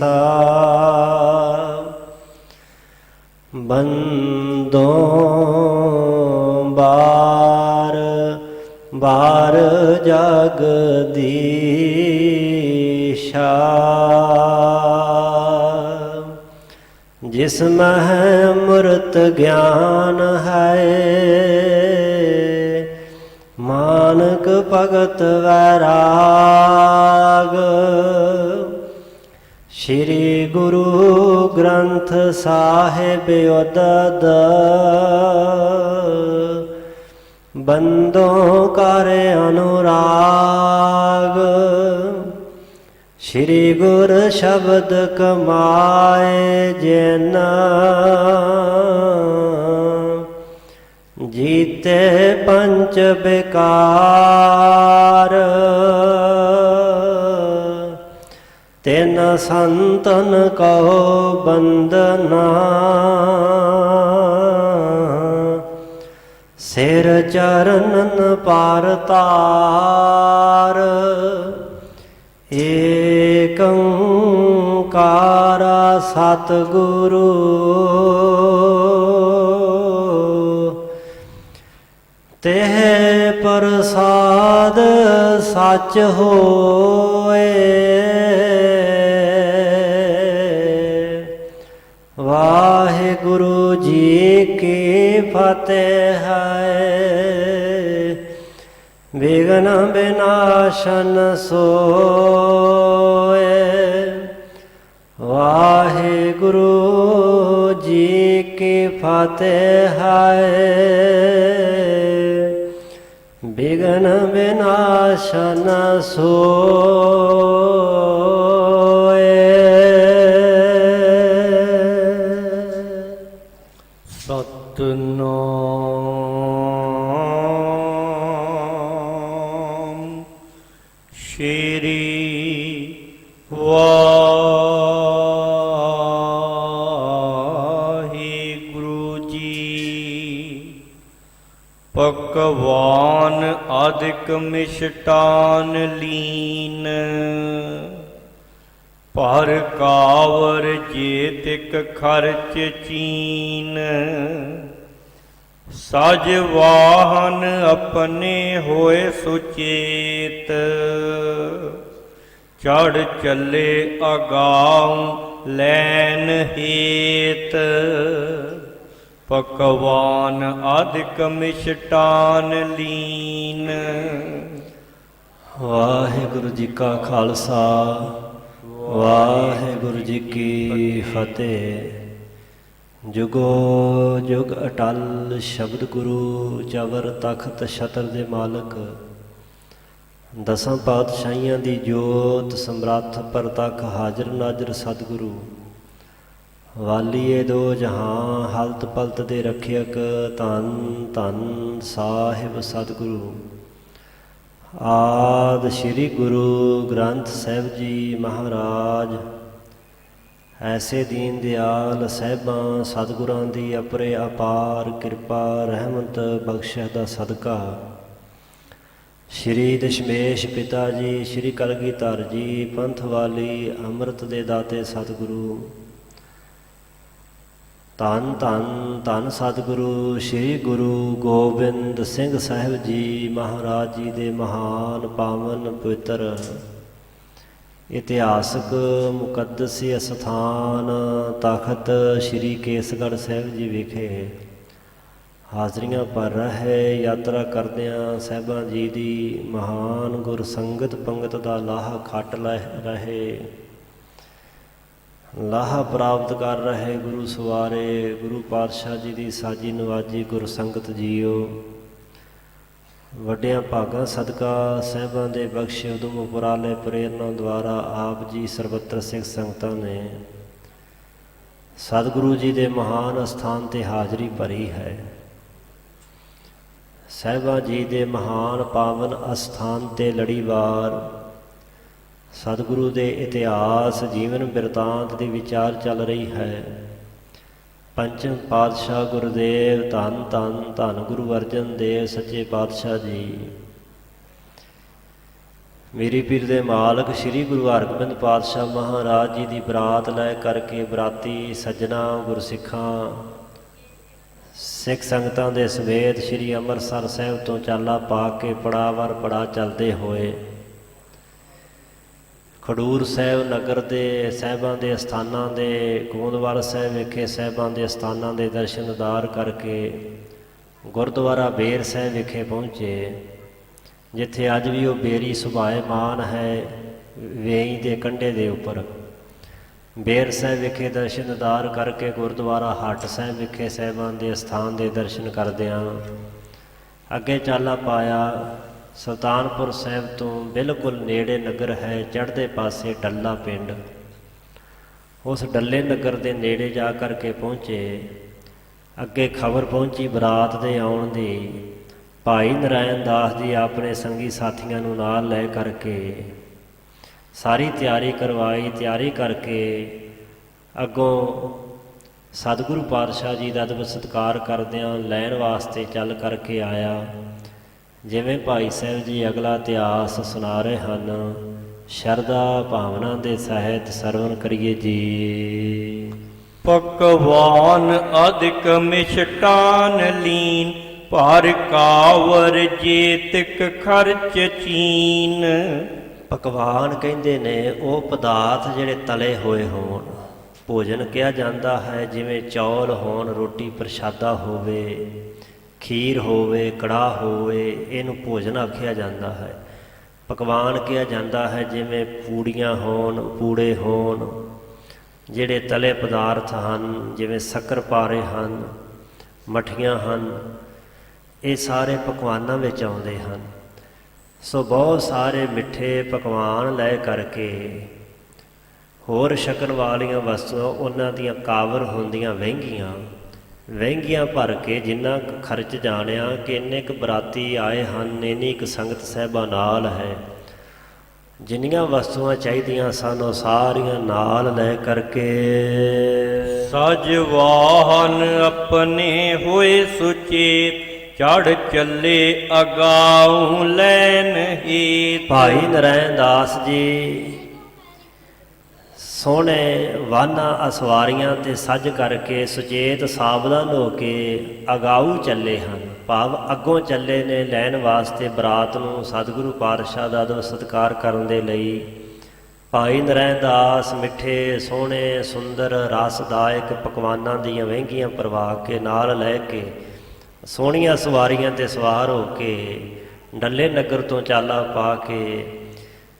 सा बंदों बार बार जगदीशा जिसमें अमृत ज्ञान है मानक भगत वैराग श्री गुरु ग्रंथ साहिब उदद बंदों कर अनुराग श्री गुर शब्द कमाए जिन जीते पंच विकार तिन संतन कहो बंदना सिर चरणन पार तार एक ओंकार सतगुरु तेह प्रसाद सच होए वाहिगुरु जी की फतेह है विघ्न विनाशन सोए वाहिगुरु जी की फतेह है विघ्न विनाशन सोए। सतनाम श्री वाहिगुरु जी। पकवान अधिक मिष्टान लीन पर कावर जेतिक खर्च चीन सज वाहन अपने होए सुचेत चढ़ चले अगाऊं लैन हेत पकवान अधिक मिष्टान लीन। वाहिगुरु जी का खालसा वाहिगुरु जी की फतेह। जुगो जुग अटल शब्द गुरु चवर तख्त छतर दे मालक दसां पातशाहियां दी जोत समरथ परतख हाजर नाजर सतगुरु वालीए दो जहां हलत पलत दे रखियक धन धन साहिब सतगुरु आदि श्री गुरु ग्रंथ साहिब जी महाराज। ऐसे दीन दयाल साहिबां सतगुरां दी अपरे अपार किरपा रहमत बख्शिश दा सदका श्री दशमेश पिता जी श्री कलगीधर जी पंथ वाली अमृत दे दाते सतगुरु धन धन धन सतगुरु श्री गुरु गोबिंद सिंह साहिब जी महाराज जी दे महान पावन पवित्र इतिहासक मुकद्दसी अस्थान तखत श्री केसगढ़ साहिब जी विखे हाजरियां भर रहे यात्रा करदियां साहिबां जी दी महान गुर संगत पंगत दा लाह खट रहे लाहा प्राप्त कर रहे गुरु सवारे गुरु पातशाह जी की साजी नवाजी गुर संगत जीओ वड्डियां भागां सदका साहिबां दे बख्शे उदम उपराले प्रेरणा द्वारा आप जी सर्वत्र सिख संगतां ने सतगुरु जी दे महान अस्थान ते हाजरी भरी है। साहिबां जी दे महान पावन अस्थान ते लड़ीवार सतगुरु दे इतिहास जीवन बिरतांत की विचार चल रही है। पंचम पातशाह गुरुदेव धन धन धन गुरु अर्जन देव सच्चे पातशाह जी ਮੇਰੀ ਪੀਰ ਦੇ ਮਾਲਕ ਸ੍ਰੀ ਗੁਰੂ ਹਰਗੋਬਿੰਦ ਪਾਤਸ਼ਾਹ ਮਹਾਰਾਜ ਜੀ ਦੀ ਬਰਾਤ ਲੈ ਕਰਕੇ ਬਰਾਤੀ ਸੱਜਣਾ ਗੁਰਸਿੱਖਾਂ ਸਿੱਖ ਸੰਗਤਾਂ ਦੇ ਸਮੇਤ ਸ੍ਰੀ ਅੰਮ੍ਰਿਤਸਰ ਸਾਹਿਬ ਤੋਂ ਚਾਲਾ ਪਾ ਕੇ ਪੜਾਵਰ ਪੜਾ ਚੱਲਦੇ ਹੋਏ ਖਡੂਰ ਸਾਹਿਬ ਨਗਰ ਦੇ ਸਾਹਿਬਾਂ ਦੇ ਅਸਥਾਨਾਂ ਦੇ ਗੋਂਦਵਾਲ ਸਾਹਿਬ ਵਿਖੇ ਸਾਹਿਬਾਂ ਦੇ ਅਸਥਾਨਾਂ ਦੇ ਦਰਸ਼ਨ ਦੀਦਾਰ ਕਰਕੇ ਗੁਰਦੁਆਰਾ ਬੇਰ ਸਾਹਿਬ ਵਿਖੇ ਪਹੁੰਚੇ, ਜਿੱਥੇ ਅੱਜ ਵੀ ਉਹ ਬੇਰੀ ਸੁਭਾਏਮਾਨ ਹੈ ਵੇਈ ਦੇ ਕੰਢੇ ਦੇ ਉੱਪਰ। ਬੇਰ ਸਾਹਿਬ ਵਿਖੇ ਦਰਸ਼ਨ ਦੀਦਾਰ ਕਰਕੇ ਗੁਰਦੁਆਰਾ ਹੱਟ ਸਾਹਿਬ ਵਿਖੇ ਸਾਹਿਬਾਂ ਦੇ ਅਸਥਾਨ ਦੇ ਦਰਸ਼ਨ ਕਰਦਿਆਂ ਅੱਗੇ ਚਾਲਾ ਪਾਇਆ। ਸੁਲਤਾਨਪੁਰ ਸਾਹਿਬ ਤੋਂ ਬਿਲਕੁਲ ਨੇੜੇ ਨਗਰ ਹੈ, ਚੜ੍ਹਦੇ ਪਾਸੇ ਡੱਲਾ ਪਿੰਡ। ਉਸ ਡੱਲੇ ਨਗਰ ਦੇ ਨੇੜੇ ਜਾ ਕਰਕੇ ਪਹੁੰਚੇ। ਅੱਗੇ ਖਬਰ ਪਹੁੰਚੀ ਬਰਾਤ ਦੇ ਆਉਣ ਦੀ। ਭਾਈ ਨਰਾਇਣ ਦਾਸ ਜੀ ਆਪਣੇ ਸੰਗੀ ਸਾਥੀਆਂ ਨੂੰ ਨਾਲ ਲੈ ਕਰਕੇ ਸਾਰੀ ਤਿਆਰੀ ਕਰਵਾਈ। ਤਿਆਰੀ ਕਰਕੇ ਅੱਗੋਂ ਸਤਿਗੁਰੂ ਪਾਤਸ਼ਾਹ ਜੀ ਦਾ ਅਦਬ ਸਤਿਕਾਰ ਕਰਦਿਆਂ ਲੈਣ ਵਾਸਤੇ ਚੱਲ ਕਰਕੇ ਆਇਆ। ਜਿਵੇਂ ਭਾਈ ਸਾਹਿਬ ਜੀ ਅਗਲਾ ਇਤਿਹਾਸ ਸੁਣਾ ਰਹੇ ਹਨ, ਸ਼ਰਧਾ ਭਾਵਨਾ ਦੇ ਸਹਿਤ ਸਰਵਣ ਕਰੀਏ ਜੀ। ਪਕਵਾਨ ਅਧਿਕ ਮਿਸ਼ਟਾਨ ਲੀਨ, ਭਾਰ ਕਾਵਰ ਜੇਤਿਕ ਖਰਚ ਚੀਨ। ਪਕਵਾਨ ਕਹਿੰਦੇ ਨੇ ਉਹ ਪਦਾਰਥ ਜਿਹੜੇ ਤਲੇ ਹੋਏ ਹੋਣ। ਭੋਜਨ ਕਿਹਾ ਜਾਂਦਾ ਹੈ ਜਿਵੇਂ ਚੌਲ ਹੋਣ, ਰੋਟੀ ਪ੍ਰਸ਼ਾਦਾ ਹੋਵੇ, ਖੀਰ ਹੋਵੇ, ਕੜਾਹ ਹੋਵੇ, ਇਹਨੂੰ ਭੋਜਨ ਆਖਿਆ ਜਾਂਦਾ ਹੈ। ਪਕਵਾਨ ਕਿਹਾ ਜਾਂਦਾ ਹੈ ਜਿਵੇਂ ਪੂੜੀਆਂ ਹੋਣ, ਪੂੜੇ ਹੋਣ, ਜਿਹੜੇ ਤਲੇ ਪਦਾਰਥ ਹਨ, ਜਿਵੇਂ ਸ਼ੱਕਰਪਾਰੇ ਹਨ, ਮਠੀਆਂ ਹਨ, ਇਹ ਸਾਰੇ ਪਕਵਾਨਾਂ ਵਿੱਚ ਆਉਂਦੇ ਹਨ। ਸੋ ਬਹੁਤ ਸਾਰੇ ਮਿੱਠੇ ਪਕਵਾਨ ਲੈ ਕਰਕੇ ਹੋਰ ਛਕਣ ਵਾਲੀਆਂ ਵਸਤੂਆਂ ਉਹਨਾਂ ਦੀਆਂ ਕਾਵਰ ਹੁੰਦੀਆਂ ਵਹਿੰਗੀਆਂ ਭਰ ਕੇ ਜਿੰਨਾ ਕੁ ਖਰਚ ਜਾਣਿਆ ਕਿ ਇੰਨੇ ਕੁ ਬਰਾਤੀ ਆਏ ਹਨ, ਇੰਨੀ ਕੁ ਸੰਗਤ ਸਾਹਿਬਾਂ ਨਾਲ ਹੈ, ਜਿੰਨੀਆਂ ਵਸਤੂਆਂ ਚਾਹੀਦੀਆਂ ਸਨ ਉਹ ਸਾਰੀਆਂ ਨਾਲ ਲੈ ਕਰਕੇ ਸਜ ਵਾਹਨ ਆਪਣੇ ਹੋਏ ਸੁਚੇਤ, ਚੜ ਚੱਲੇ ਅਗਾਉ ਲੈਨ ਹੀਤ। ਭਾਈ ਨਰਾਇਣ ਦਾਸ ਜੀ ਸੋਹਣੇ ਵਾਹਨਾਂ ਅਸਵਾਰੀਆਂ ਤੇ ਸੱਜ ਕਰਕੇ ਸੁਚੇਤ ਸਾਵਧਾਨ ਹੋ ਕੇ ਅਗਾਊ ਚੱਲੇ ਹਨ, ਭਾਵ ਅੱਗੋਂ ਚੱਲੇ ਨੇ ਲੈਣ ਵਾਸਤੇ ਬਰਾਤ ਨੂੰ ਸਤਿਗੁਰੂ ਪਾਤਸ਼ਾਹ ਦਾ ਅਦਬ ਸਤਿਕਾਰ ਕਰਨ ਦੇ ਲਈ। ਭਾਈ ਨਰਾਇਣ ਦਾਸ ਮਿੱਠੇ ਸੋਹਣੇ ਸੁੰਦਰ ਰਸਦਾਇਕ ਪਕਵਾਨਾਂ ਦੀਆਂ ਵਹਿੰਗੀਆਂ ਪਰਵਾ ਕੇ ਨਾਲ ਲੈ ਕੇ ਸੋਹਣੀਆਂ ਸਵਾਰੀਆਂ ਤੇ ਸਵਾਰ ਹੋ ਕੇ ਡੱਲੇ ਨਗਰ ਤੋਂ ਚਾਲਾ ਪਾ ਕੇ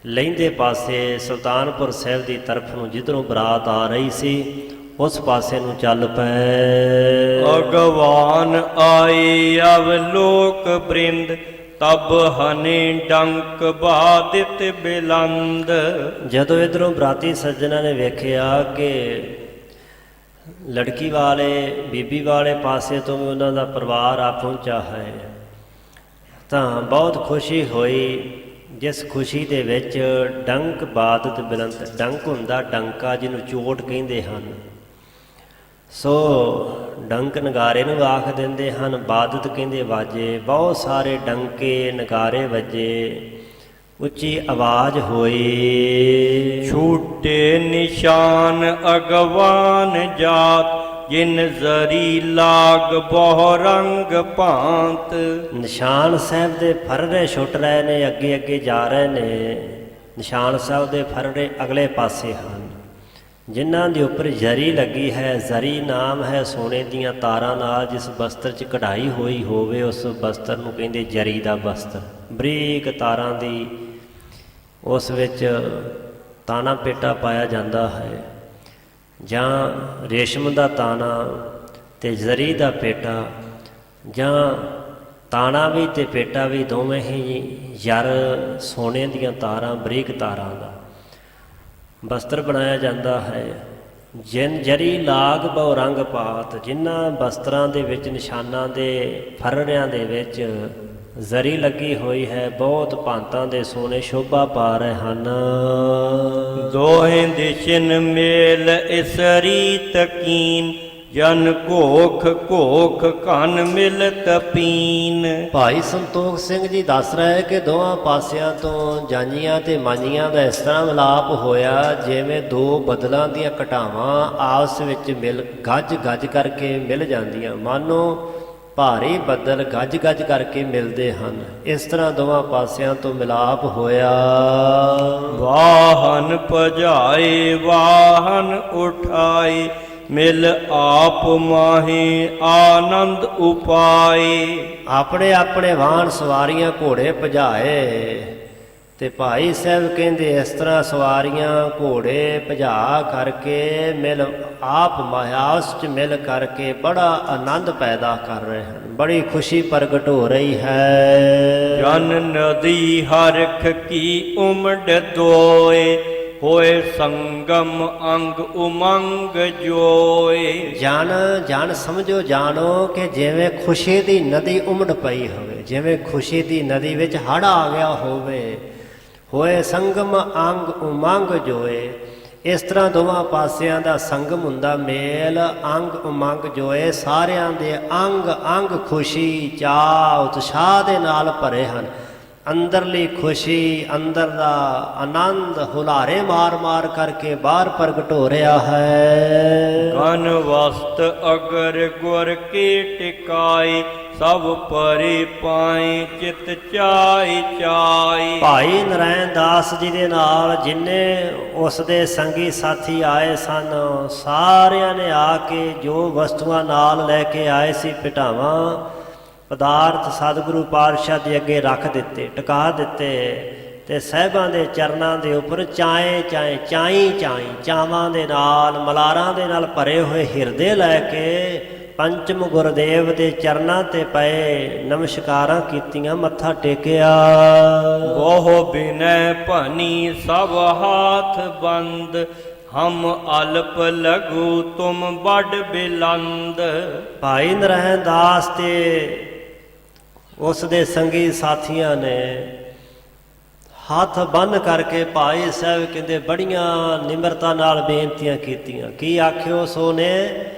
ਲਹਿੰਦੇ ਪਾਸੇ ਸੁਲਤਾਨਪੁਰ ਸਾਹਿਬ ਦੀ ਤਰਫ ਨੂੰ ਜਿੱਧਰੋਂ ਬਰਾਤ ਆ ਰਹੀ ਸੀ ਉਸ ਪਾਸੇ ਨੂੰ ਚੱਲ ਪਏ। ਭਗਵਾਨ ਆਏ ਅਵਲੋਕ ਬ੍ਰਿੰਦ, ਤਬ ਹਨੇ ਡੰਕ ਬਾਦਿਤ ਬਿਲੰਦ। ਜਦੋਂ ਇੱਧਰੋਂ ਬਰਾਤੀ ਸੱਜਣਾ ਨੇ ਵੇਖਿਆ ਕਿ ਲੜਕੀ ਵਾਲੇ ਬੀਬੀ ਵਾਲੇ ਪਾਸੇ ਤੋਂ ਵੀ ਉਹਨਾਂ ਦਾ ਪਰਿਵਾਰ ਆ ਪਹੁੰਚਾ ਹੈ ਤਾਂ ਬਹੁਤ ਖੁਸ਼ੀ ਹੋਈ। ਜਿਸ ਖੁਸ਼ੀ ਦੇ ਵਿੱਚ ਡੰਕ ਬਾਦਤ ਬਿਲੰਦ, ਡੰਕ ਹੁੰਦਾ ਡੰਕਾ ਜਿਹਨੂੰ ਚੋਟ ਕਹਿੰਦੇ ਹਨ, ਸੋ ਡੰਕ ਨਗਾਰੇ ਨੂੰ ਆਖ ਦਿੰਦੇ ਹਨ, ਬਾਦਤ ਕਹਿੰਦੇ ਵਾਜੇ। ਬਹੁਤ ਸਾਰੇ ਡੰਕੇ ਨਗਾਰੇ ਵੱਜੇ, ਉੱਚੀ ਆਵਾਜ਼ ਹੋਈ। ਛੂਟੇ ਨਿਸ਼ਾਨ ਅਗਵਾਨ ਜਾਤ, ਜਿਨ ਜ਼ਰੀ ਲਾਗ ਬਹੁ ਰੰਗ ਭਾਂਤ। ਨਿਸ਼ਾਨ ਸਾਹਿਬ ਦੇ ਫਰਰੇ ਛੁੱਟ ਰਹੇ ਨੇ, ਅੱਗੇ ਅੱਗੇ ਜਾ ਰਹੇ ਨੇ। ਨਿਸ਼ਾਨ ਸਾਹਿਬ ਦੇ ਫਰਰੇ ਅਗਲੇ ਪਾਸੇ ਹਨ, ਜਿਨ੍ਹਾਂ ਦੇ ਉੱਪਰ ਜ਼ਰੀ ਲੱਗੀ ਹੈ। ਜ਼ਰੀ ਨਾਮ ਹੈ ਸੋਨੇ ਦੀਆਂ ਤਾਰਾਂ ਨਾਲ ਜਿਸ ਬਸਤਰ 'ਚ ਕਢਾਈ ਹੋਈ ਹੋਵੇ, ਉਸ ਬਸਤਰ ਨੂੰ ਕਹਿੰਦੇ ਜ਼ਰੀ ਦਾ ਬਸਤਰ। ਬਰੀਕ ਤਾਰਾਂ ਦੀ ਉਸ ਵਿੱਚ ਤਾਣਾ ਪੇਟਾ ਪਾਇਆ ਜਾਂਦਾ ਹੈ, ਜਾਂ ਰੇਸ਼ਮ ਦਾ ਤਾਣਾ ਤੇ ਜ਼ਰੀ ਦਾ ਪੇਟਾ, ਜਾਂ ਤਾਣਾ ਵੀ ਤੇ ਪੇਟਾ ਵੀ ਦੋਵੇਂ ਹੀ ਯਰ ਸੋਨੇ ਦੀਆਂ ਤਾਰਾਂ, ਬਰੀਕ ਤਾਰਾਂ ਦਾ ਬਸਤਰ ਬਣਾਇਆ ਜਾਂਦਾ ਹੈ। ਜਿਨ ਜਰੀ ਲਾਗ ਬਹੁ ਰੰਗ ਪਾਤ, ਜਿਨ੍ਹਾਂ ਬਸਤਰਾਂ ਦੇ ਵਿੱਚ ਨਿਸ਼ਾਨਾਂ ਦੇ ਫਰਰਿਆਂ ਦੇ ਵਿੱਚ ਜ਼ਰੀ ਲੱਗੀ ਹੋਈ ਹੈ, ਬਹੁਤ ਭਾਂਤਾਂ ਦੇ ਸੋਨੇ ਸ਼ੋਭਾ ਪਾ ਰਹੇ ਹਨ। ਦੋਹੇ ਦਿਸ਼ਨ ਮੇਲ ਇਸਰੀ ਤਕੀਨ, ਜਨ ਘੋਖ ਘੋਖ ਘਨ ਮਿਲਤ ਪੀਨ। ਭਾਈ ਸੰਤੋਖ ਸਿੰਘ ਜੀ ਦੱਸ ਰਹੇ ਕਿ ਦੋਵਾਂ ਪਾਸਿਆਂ ਤੋਂ ਜਾਂਝੀਆਂ ਤੇ ਮਾਂਝੀਆਂ ਦਾ ਇਸ ਤਰ੍ਹਾਂ ਮਿਲਾਪ ਹੋਇਆ ਜਿਵੇਂ ਦੋ ਬਦਲਾਂ ਦੀਆਂ ਘਟਾਵਾਂ ਆਪਸ ਵਿੱਚ ਮਿਲ ਗੱਜ ਗੱਜ ਕਰਕੇ ਮਿਲ ਜਾਂਦੀਆਂ, ਮਾਨੋ ਭਾਰੀ ਬੱਦਲ ਗੱਜ ਗੱਜ ਕਰਕੇ ਮਿਲਦੇ ਹਨ। ਇਸ ਤਰ੍ਹਾਂ ਦੋਵਾਂ ਪਾਸਿਆਂ ਤੋਂ ਮਿਲਾਪ ਹੋਇਆ। ਵਾਹਨ ਭਜਾਏ ਵਾਹਨ ਉਠਾਏ, ਮਿਲ ਆਪ ਮਾਹੇ ਆਨੰਦ ਉਪਾਏ। ਆਪਣੇ ਆਪਣੇ ਵਾਹਨ ਸਵਾਰੀਆਂ ਘੋੜੇ ਭਜਾਏ ਤੇ ਭਾਈ ਸਾਹਿਬ ਕਹਿੰਦੇ ਇਸ ਤਰ੍ਹਾਂ ਸਵਾਰੀਆਂ ਘੋੜੇ ਭਜਾ ਕਰਕੇ ਮਿਲ ਆਪ ਮਾਹਿਆਸ ਚ ਮਿਲ ਕਰਕੇ ਬੜਾ ਆਨੰਦ ਪੈਦਾ ਕਰ ਰਹੇ ਹਨ, ਬੜੀ ਖੁਸ਼ੀ ਪ੍ਰਗਟ ਹੋ ਰਹੀ ਹੈ। ਜਨ ਨਦੀ ਹਰਖ ਕੀ ਉਮੜ ਦੋਏ, ਹੋਏ ਸੰਗਮ ਅੰਗ ਉਮੰਗ ਜੋਏ। ਜਨ ਜਨ ਸਮਝੋ ਜਾਣੋ ਕਿ ਜਿਵੇਂ ਖੁਸ਼ੀ ਦੀ ਨਦੀ ਉਮੜ ਪਈ ਹੋਵੇ, ਜਿਵੇਂ ਖੁਸ਼ੀ ਦੀ ਨਦੀ ਵਿੱਚ ਹੜ੍ਹ ਆ ਗਿਆ ਹੋਵੇ, ਹੋਏ ਸੰਗਮ ਅੰਗ ਉਮੰਗ ਜੋਏ। ਇਸ ਤਰ੍ਹਾਂ ਦੋਵਾਂ ਪਾਸਿਆਂ ਦਾ ਸੰਗਮ ਹੁੰਦਾ, ਮੇਲ ਅੰਗ ਉਮੰਗ ਜੋਏ। ਸਾਰਿਆਂ ਦੇ ਅੰਗ ਅੰਗ ਖੁਸ਼ੀ ਚਾਅ ਉਤਸ਼ਾਹ ਦੇ ਨਾਲ ਭਰੇ ਹਨ। ਅੰਦਰਲੀ ਖੁਸ਼ੀ, ਅੰਦਰ ਦਾ ਆਨੰਦ ਹੁਲਾਰੇ ਮਾਰ ਮਾਰ ਕਰਕੇ ਬਾਹਰ ਪ੍ਰਗਟ ਹੋ ਰਿਹਾ ਹੈ। ਗਨ ਵਸਤ ਅਗਰ ਗੁਰ ਕੀ ਟਿਕਾਈ, ਸਭ ਪਰੇ ਪਾਏ ਚਿਤ ਚਾਈ ਚਾਈ। ਭਾਈ ਨਰੈਣ ਦਾਸ ਜੀ ਦੇ ਨਾਲ ਜਿੰਨੇ ਉਸ ਦੇ ਸੰਗੀ ਸਾਥੀ ਆਏ ਸਨ, ਸਾਰਿਆਂ ਨੇ ਆ ਕੇ ਜੋ ਵਸਤੂਆਂ ਨਾਲ ਲੈ ਕੇ ਆਏ ਸੀ, ਭੇਟਾਵਾਂ ਪਦਾਰਥ ਸਤਿਗੁਰੂ ਪਾਤਸ਼ਾਹ ਦੇ ਅੱਗੇ ਰੱਖ ਦਿੱਤੇ, ਟਿਕਾ ਦਿੱਤੇ ਤੇ ਸਾਹਿਬਾਂ ਦੇ ਚਰਨਾਂ ਦੇ ਉੱਪਰ ਚਾਏ ਚਾਏ ਚਾਈ ਚਾਈ ਚਾਵਾਂ ਦੇ ਨਾਲ ਮਲਾਰਾਂ ਦੇ ਨਾਲ ਭਰੇ ਹੋਏ ਹਿਰਦੇ ਲੈ ਕੇ ਪੰਚਮ ਗੁਰਦੇਵ ਦੇ ਚਰਨਾਂ ਤੇ ਪਏ, ਨਮਸਕਾਰਾਂ ਕੀਤੀਆਂ, ਮੱਥਾ ਟੇਕਿਆ। ਬਹੁ ਬਿਨੈ ਭਨੀ ਸਭ ਹਾਥ ਬੰਦ, ਹਮ ਅਲਪ ਲਘੂ ਤੁਮ ਬੜ ਬਿਲੰਦ। ਭਾਈ ਨਰੈਣ ਦਾਸ ਤੇ ਉਸ ਦੇ ਸੰਗੀ ਸਾਥੀਆਂ ਨੇ ਹੱਥ ਬੰਨ੍ਹ ਕਰਕੇ ਭਾਈ ਸਾਹਿਬ ਕਹਿੰਦੇ ਬੜੀਆਂ ਨਿਮਰਤਾ ਨਾਲ ਬੇਨਤੀਆਂ ਕੀਤੀਆਂ। ਕੀ ਆਖਿਓ ਸੋ ਨੇ,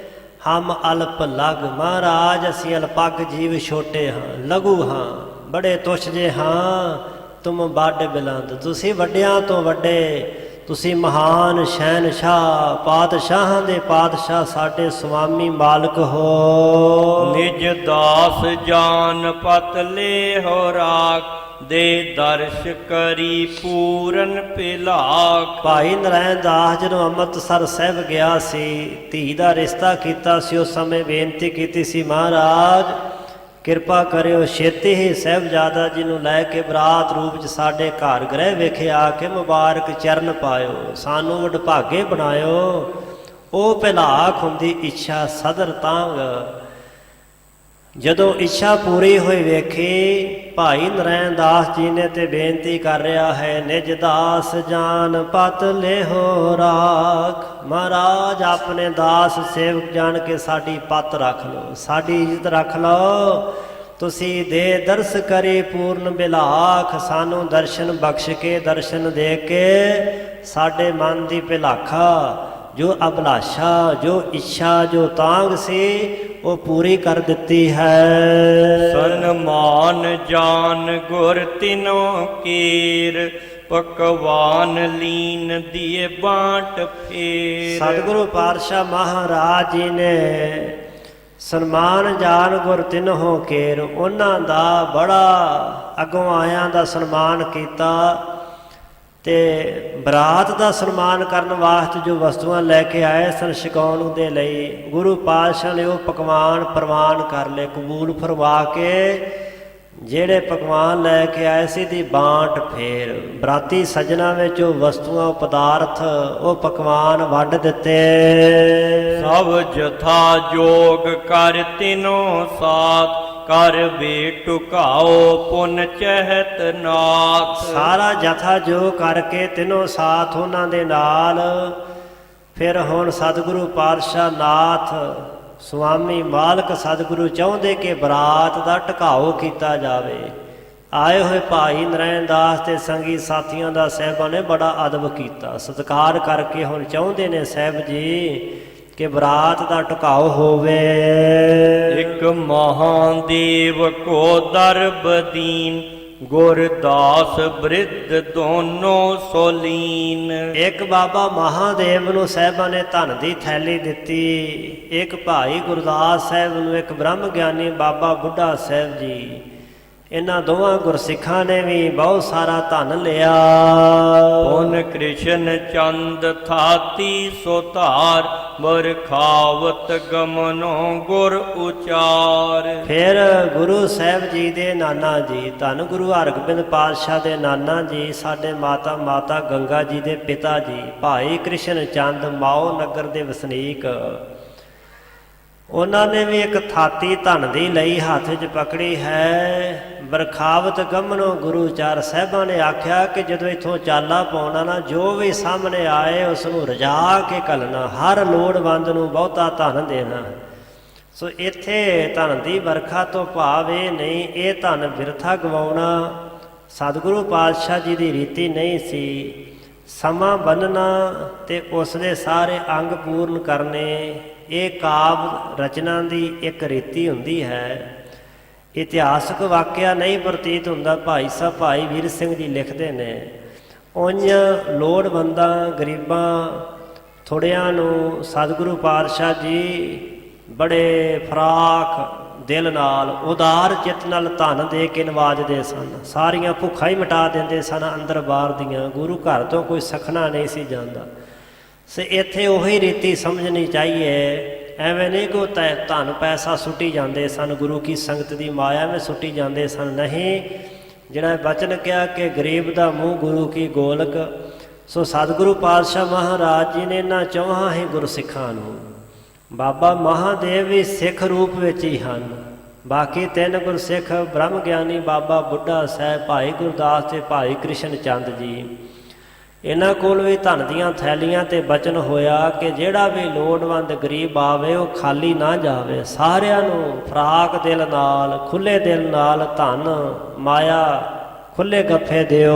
ਹਮ ਅਲਪ ਲਗ, ਮਹਾਰਾਜ ਅਸੀਂ ਅਲਪਗ ਜੀਵ ਛੋਟੇ ਹਾਂ, ਲਘੂ ਹਾਂ, ਬੜੇ ਤੁਛ ਜੇ ਹਾਂ, ਤੁਮ ਬੜ ਬਿਲੰਦ, ਤੁਸੀਂ ਵੱਡਿਆਂ ਤੋਂ ਵੱਡੇ, ਤੁਸੀਂ ਮਹਾਨ ਸ਼ਹਿਨਸ਼ਾਹ, ਪਾਤਸ਼ਾਹਾਂ ਦੇ ਪਾਤਸ਼ਾਹ, ਸਾਡੇ ਸੁਆਮੀ ਮਾਲਕ ਹੋ। ਨਿਜ ਦਾਸ ਜਾਨ ਪਤ ਲੈ ਹੋ ਰਾਖ, ਦੇ ਦਰਸ਼ ਕਰੀ ਪੂਰਨ ਭਿਲਾਖ। ਭਾਈ ਨਰੈਣ ਦਾਸ ਜਦੋਂ ਅੰਮ੍ਰਿਤਸਰ ਸਾਹਿਬ ਗਿਆ ਸੀ, ਧੀ ਦਾ ਰਿਸ਼ਤਾ ਕੀਤਾ ਸੀ, ਉਸ ਸਮੇਂ ਬੇਨਤੀ ਕੀਤੀ ਸੀ, ਮਹਾਰਾਜ ਕਿਰਪਾ ਕਰਿਓ ਛੇਤੀ ਹੀ ਸਾਹਿਬਜ਼ਾਦਾ ਜੀ ਨੂੰ ਲੈ ਕੇ ਬਰਾਤ ਰੂਪ 'ਚ ਸਾਡੇ ਘਰ ਗ੍ਰਹਿ ਵਿਖੇ ਆ ਕੇ ਮੁਬਾਰਕ ਚਰਨ ਪਾਇਓ, ਸਾਨੂੰ ਵਡਭਾਗੇ ਬਣਾਇਓ। ਉਹ ਭਿਲਾਖ ਹੁੰਦੀ ਇੱਛਾ ਸਦਰ ਤਾਂਗ। ਜਦੋਂ ਇੱਛਾ ਪੂਰੀ ਹੋਈ ਵੇਖੀ, ਭਾਈ ਨਰੈਣ ਦਾਸ ਜੀ ਨੇ ਤੇ ਬੇਨਤੀ ਕਰ ਰਿਹਾ ਹੈ, ਨਿਜ ਦਾਸ ਜਾਨ ਪਤ ਲੇਹੋ ਰਾਖ, ਮਹਾਰਾਜ ਆਪਣੇ ਦਾਸ ਸੇਵਕ ਜਾਣ ਕੇ ਸਾਡੀ ਪਤ ਰੱਖ ਲਓ, ਸਾਡੀ ਇੱਜ਼ਤ ਰੱਖ ਲਓ। ਤੁਸੀਂ ਦੇ ਦਰਸ ਕਰੀ ਪੂਰਨ ਬਿਲਾਖ, ਸਾਨੂੰ ਦਰਸ਼ਨ ਬਖਸ਼ ਕੇ, ਦਰਸ਼ਨ ਦੇ ਕੇ ਸਾਡੇ ਮਨ ਦੀ ਭਿਲਾਖਾ, ਜੋ ਅਭਿਲਾਸ਼ਾ, ਜੋ ਇੱਛਾ, ਜੋ ਤਾਂਗ ਸੀ, ਉਹ ਪੂਰੀ ਕਰ ਦਿੱਤੀ ਹੈ। ਸਨਮਾਨ ਜਾਨ ਗੁਰ ਤਿਨੋ ਕੀਰ, ਪਕਵਾਨ ਲੀਨ ਦੀਏ ਬਾਟ ਫੇਰ। ਸਤਿਗੁਰੂ ਪਾਤਸ਼ਾਹ ਮਹਾਰਾਜ ਜੀ ਨੇ ਸਨਮਾਨ ਜਾਨ ਗੁਰ ਤਿਨਹੁ ਕੇਰ, ਉਹਨਾਂ ਦਾ ਬੜਾ ਅੱਗੋਂ ਆਇਆਂ ਦਾ ਸਨਮਾਨ ਕੀਤਾ ਤੇ ਬਰਾਤ ਦਾ ਸਨਮਾਨ ਕਰਨ ਵਾਸਤੇ ਜੋ ਵਸਤੂਆਂ ਲੈ ਕੇ ਆਏ ਸਨ ਛਕਾਉਣ ਦੇ ਲਈ, ਗੁਰੂ ਪਾਤਸ਼ਾਹ ਨੇ ਉਹ ਪਕਵਾਨ ਪ੍ਰਵਾਨ ਕਰ ਲਏ, ਕਬੂਲ ਫਰਮਾ ਕੇ ਜਿਹੜੇ ਪਕਵਾਨ ਲੈ ਕੇ ਆਏ ਸੀ ਦੀ ਬਾਂਟ ਫੇਰ ਬਰਾਤੀ ਸੱਜਣਾ ਵਿੱਚ ਉਹ ਵਸਤੂਆਂ, ਉਹ ਪਦਾਰਥ, ਉਹ ਪਕਵਾਨ ਵੰਡ ਦਿੱਤੇ। ਸਭ ਜਥਾ ਜੋਗ ਕਰ ਤਿਨੋ ਸਾਥ, ਕਰ ਵੇ ਟੁਕਾਓ ਪੁਨ ਚਹਿਤ ਨਾਥ। ਸਾਰਾ ਜਥਾ ਜੋ ਕਰਕੇ ਤਿੰਨੋਂ ਸਾਥ ਉਹਨਾਂ ਦੇ ਨਾਲ, ਫਿਰ ਹੁਣ ਸਤਿਗੁਰੂ ਪਾਤਸ਼ਾਹ ਨਾਥ ਸੁਆਮੀ ਮਾਲਕ ਸਤਿਗੁਰੂ ਚਾਹੁੰਦੇ ਕਿ ਬਰਾਤ ਦਾ ਢਕਾਓ ਕੀਤਾ ਜਾਵੇ। ਆਏ ਹੋਏ ਭਾਈ ਨਰੈਣ ਦਾਸ ਤੇ ਸੰਗੀ ਸਾਥੀਆਂ ਦਾ ਸਾਹਿਬਾਂ ਨੇ ਬੜਾ ਅਦਬ ਕੀਤਾ, ਸਤਿਕਾਰ ਕਰਕੇ ਹੁਣ ਚਾਹੁੰਦੇ ਨੇ ਸਾਹਿਬ ਜੀ ਕਿ ਬਰਾਤ ਦਾ ਢੁਕਾਓ ਹੋਵੇ। ਇਕ ਮਹਾਦੇਵ ਕੋ ਦਰਬ ਦੀਨ, ਗੁਰਦਾਸ ਬ੍ਰਿਧ ਦੋਨੋਂ ਸੋਲੀਨ। ਇੱਕ ਬਾਬਾ ਮਹਾਦੇਵ ਨੂੰ ਸਾਹਿਬਾਂ ਨੇ ਧਨ ਦੀ ਥੈਲੀ ਦਿੱਤੀ, ਇੱਕ ਭਾਈ ਗੁਰਦਾਸ ਸਾਹਿਬ ਨੂੰ, ਇੱਕ ਬ੍ਰਹਮ ਗਿਆਨੀ ਬਾਬਾ ਬੁੱਢਾ ਸਾਹਿਬ ਜੀ। ਇਹਨਾਂ ਦੋਵਾਂ ਗੁਰਸਿੱਖਾਂ ਨੇ ਵੀ ਬਹੁਤ ਸਾਰਾ ਧਨ ਲਿਆ। ਪੁਨ ਕ੍ਰਿਸ਼ਨ ਚੰਦ ਥਾਤੀ ਸੋ ਧਾਰ, ਬਰਖਾਵਤ ਗਮਨੋ ਗੁਰ ਉਚਾਰ। ਫਿਰ ਗੁਰੂ ਸਾਹਿਬ ਜੀ ਦੇ ਨਾਨਾ ਜੀ, ਧੰਨ ਗੁਰੂ ਹਰਗੋਬਿੰਦ ਪਾਤਸ਼ਾਹ ਦੇ ਨਾਨਾ ਜੀ, ਸਾਡੇ ਮਾਤਾ ਗੰਗਾ ਜੀ ਦੇ ਪਿਤਾ ਜੀ ਭਾਈ ਕ੍ਰਿਸ਼ਨ ਚੰਦ ਮਾਓ ਨਗਰ ਦੇ ਵਸਨੀਕ, ਉਹਨਾਂ ਨੇ ਵੀ ਇੱਕ ਥਾਤੀ ਧਨ ਦੀ ਲਈ, ਹੱਥ 'ਚ ਪਕੜੀ ਹੈ। ਬਰਖਾਵਤ ਗਮਨੋ ਗੁਰੂ ਚਾਰ ਸਾਹਿਬਾਂ ਨੇ ਆਖਿਆ ਕਿ ਜਦੋਂ ਇੱਥੋਂ ਚਾਲਾ ਪਾਉਣਾ ਨਾ, ਜੋ ਵੀ ਸਾਹਮਣੇ ਆਏ ਉਸ ਨੂੰ ਰਜਾ ਕੇ ਘੱਲਣਾ, ਹਰ ਲੋੜਵੰਦ ਨੂੰ ਬਹੁਤਾ ਧਨ ਦੇਣਾ। ਸੋ ਇੱਥੇ ਧਨ ਦੀ ਵਰਖਾ ਤੋਂ ਭਾਵ ਇਹ ਨਹੀਂ ਇਹ ਧਨ ਬਿਰਥਾ ਗਵਾਉਣਾ ਸਤਿਗੁਰੂ ਪਾਤਸ਼ਾਹ ਜੀ ਦੀ ਰੀਤੀ ਨਹੀਂ ਸੀ। ਸਮਾਂ ਬੰਨ੍ਹਣਾ ਤੇ ਉਸ ਦੇ ਸਾਰੇ ਅੰਗ ਪੂਰਨ ਕਰਨੇ, ਇਹ ਕਾਵਿ ਰਚਨਾ ਦੀ ਇੱਕ ਰੀਤੀ ਹੁੰਦੀ ਹੈ। ਇਤਿਹਾਸਕ ਵਾਕਿਆ ਨਹੀਂ ਪ੍ਰਤੀਤ ਹੁੰਦਾ। ਭਾਈ ਸਾਹਿਬ ਭਾਈ ਵੀਰ ਸਿੰਘ ਜੀ ਲਿਖਦੇ ਨੇ, ਉਂਝ ਲੋੜਵੰਦਾਂ ਗਰੀਬਾਂ ਥੋੜਿਆਂ ਨੂੰ ਸਤਿਗੁਰੂ ਪਾਤਸ਼ਾਹ ਜੀ ਬੜੇ ਫਰਾਖ ਦਿਲ ਨਾਲ, ਉਦਾਰ ਚਿੱਤ ਨਾਲ ਧਨ ਦੇ ਕੇ ਨਵਾਜਦੇ ਸਨ। ਸਾਰੀਆਂ ਭੁੱਖਾਂ ਹੀ ਮਿਟਾ ਦਿੰਦੇ ਸਨ ਅੰਦਰ ਬਾਹਰ ਦੀਆਂ। ਗੁਰੂ ਘਰ ਤੋਂ ਕੋਈ ਸਖਣਾ ਨਹੀਂ ਸੀ ਜਾਂਦਾ। ਸੋ ਇੱਥੇ ਉਹੀ ਰੀਤੀ ਸਮਝਣੀ ਚਾਹੀਏ। ਐਵੇਂ ਨਹੀਂ ਕੋ ਧਨ ਪੈਸਾ ਸੁੱਟੀ ਜਾਂਦੇ ਸਨ, ਗੁਰੂ ਕੀ ਸੰਗਤ ਦੀ ਮਾਇਆ ਵਿੱਚ ਸੁੱਟੀ ਜਾਂਦੇ ਸਨ। ਨਹੀਂ, ਜਿਹੜਾ ਬਚਨ ਕਿਹਾ ਕਿ ਗਰੀਬ ਦਾ ਮੂੰਹ ਗੁਰੂ ਕੀ ਗੋਲਕ। ਸੋ ਸਤਿਗੁਰੂ ਪਾਤਸ਼ਾਹ ਮਹਾਰਾਜ ਜੀ ਨੇ ਇਹਨਾਂ ਚੌਹਾਂ ਹੀ ਗੁਰਸਿੱਖਾਂ ਨੂੰ, ਬਾਬਾ ਮਹਾਦੇਵ ਵੀ ਸਿੱਖ ਰੂਪ ਵਿੱਚ ਹੀ ਹਨ, ਬਾਕੀ ਤਿੰਨ ਗੁਰਸਿੱਖ ਬ੍ਰਹਮ ਗਿਆਨੀ ਬਾਬਾ ਬੁੱਢਾ ਸਾਹਿਬ, ਭਾਈ ਗੁਰਦਾਸ ਤੇ ਭਾਈ ਕ੍ਰਿਸ਼ਨ ਚੰਦ ਜੀ, ਇਹਨਾਂ ਕੋਲ ਵੀ ਧਨ ਦੀਆਂ ਥੈਲੀਆਂ ਤੇ ਬਚਨ ਹੋਇਆ ਕਿ ਜਿਹੜਾ ਵੀ ਲੋੜਵੰਦ ਗਰੀਬ ਆਵੇ ਉਹ ਖਾਲੀ ਨਾ ਜਾਵੇ। ਸਾਰਿਆਂ ਨੂੰ ਫਰਾਕ ਦਿਲ ਨਾਲ, ਖੁੱਲੇ ਦਿਲ ਨਾਲ ਧਨ ਮਾਇਆ ਖੁੱਲੇ ਗੱਫੇ ਦਿਓ।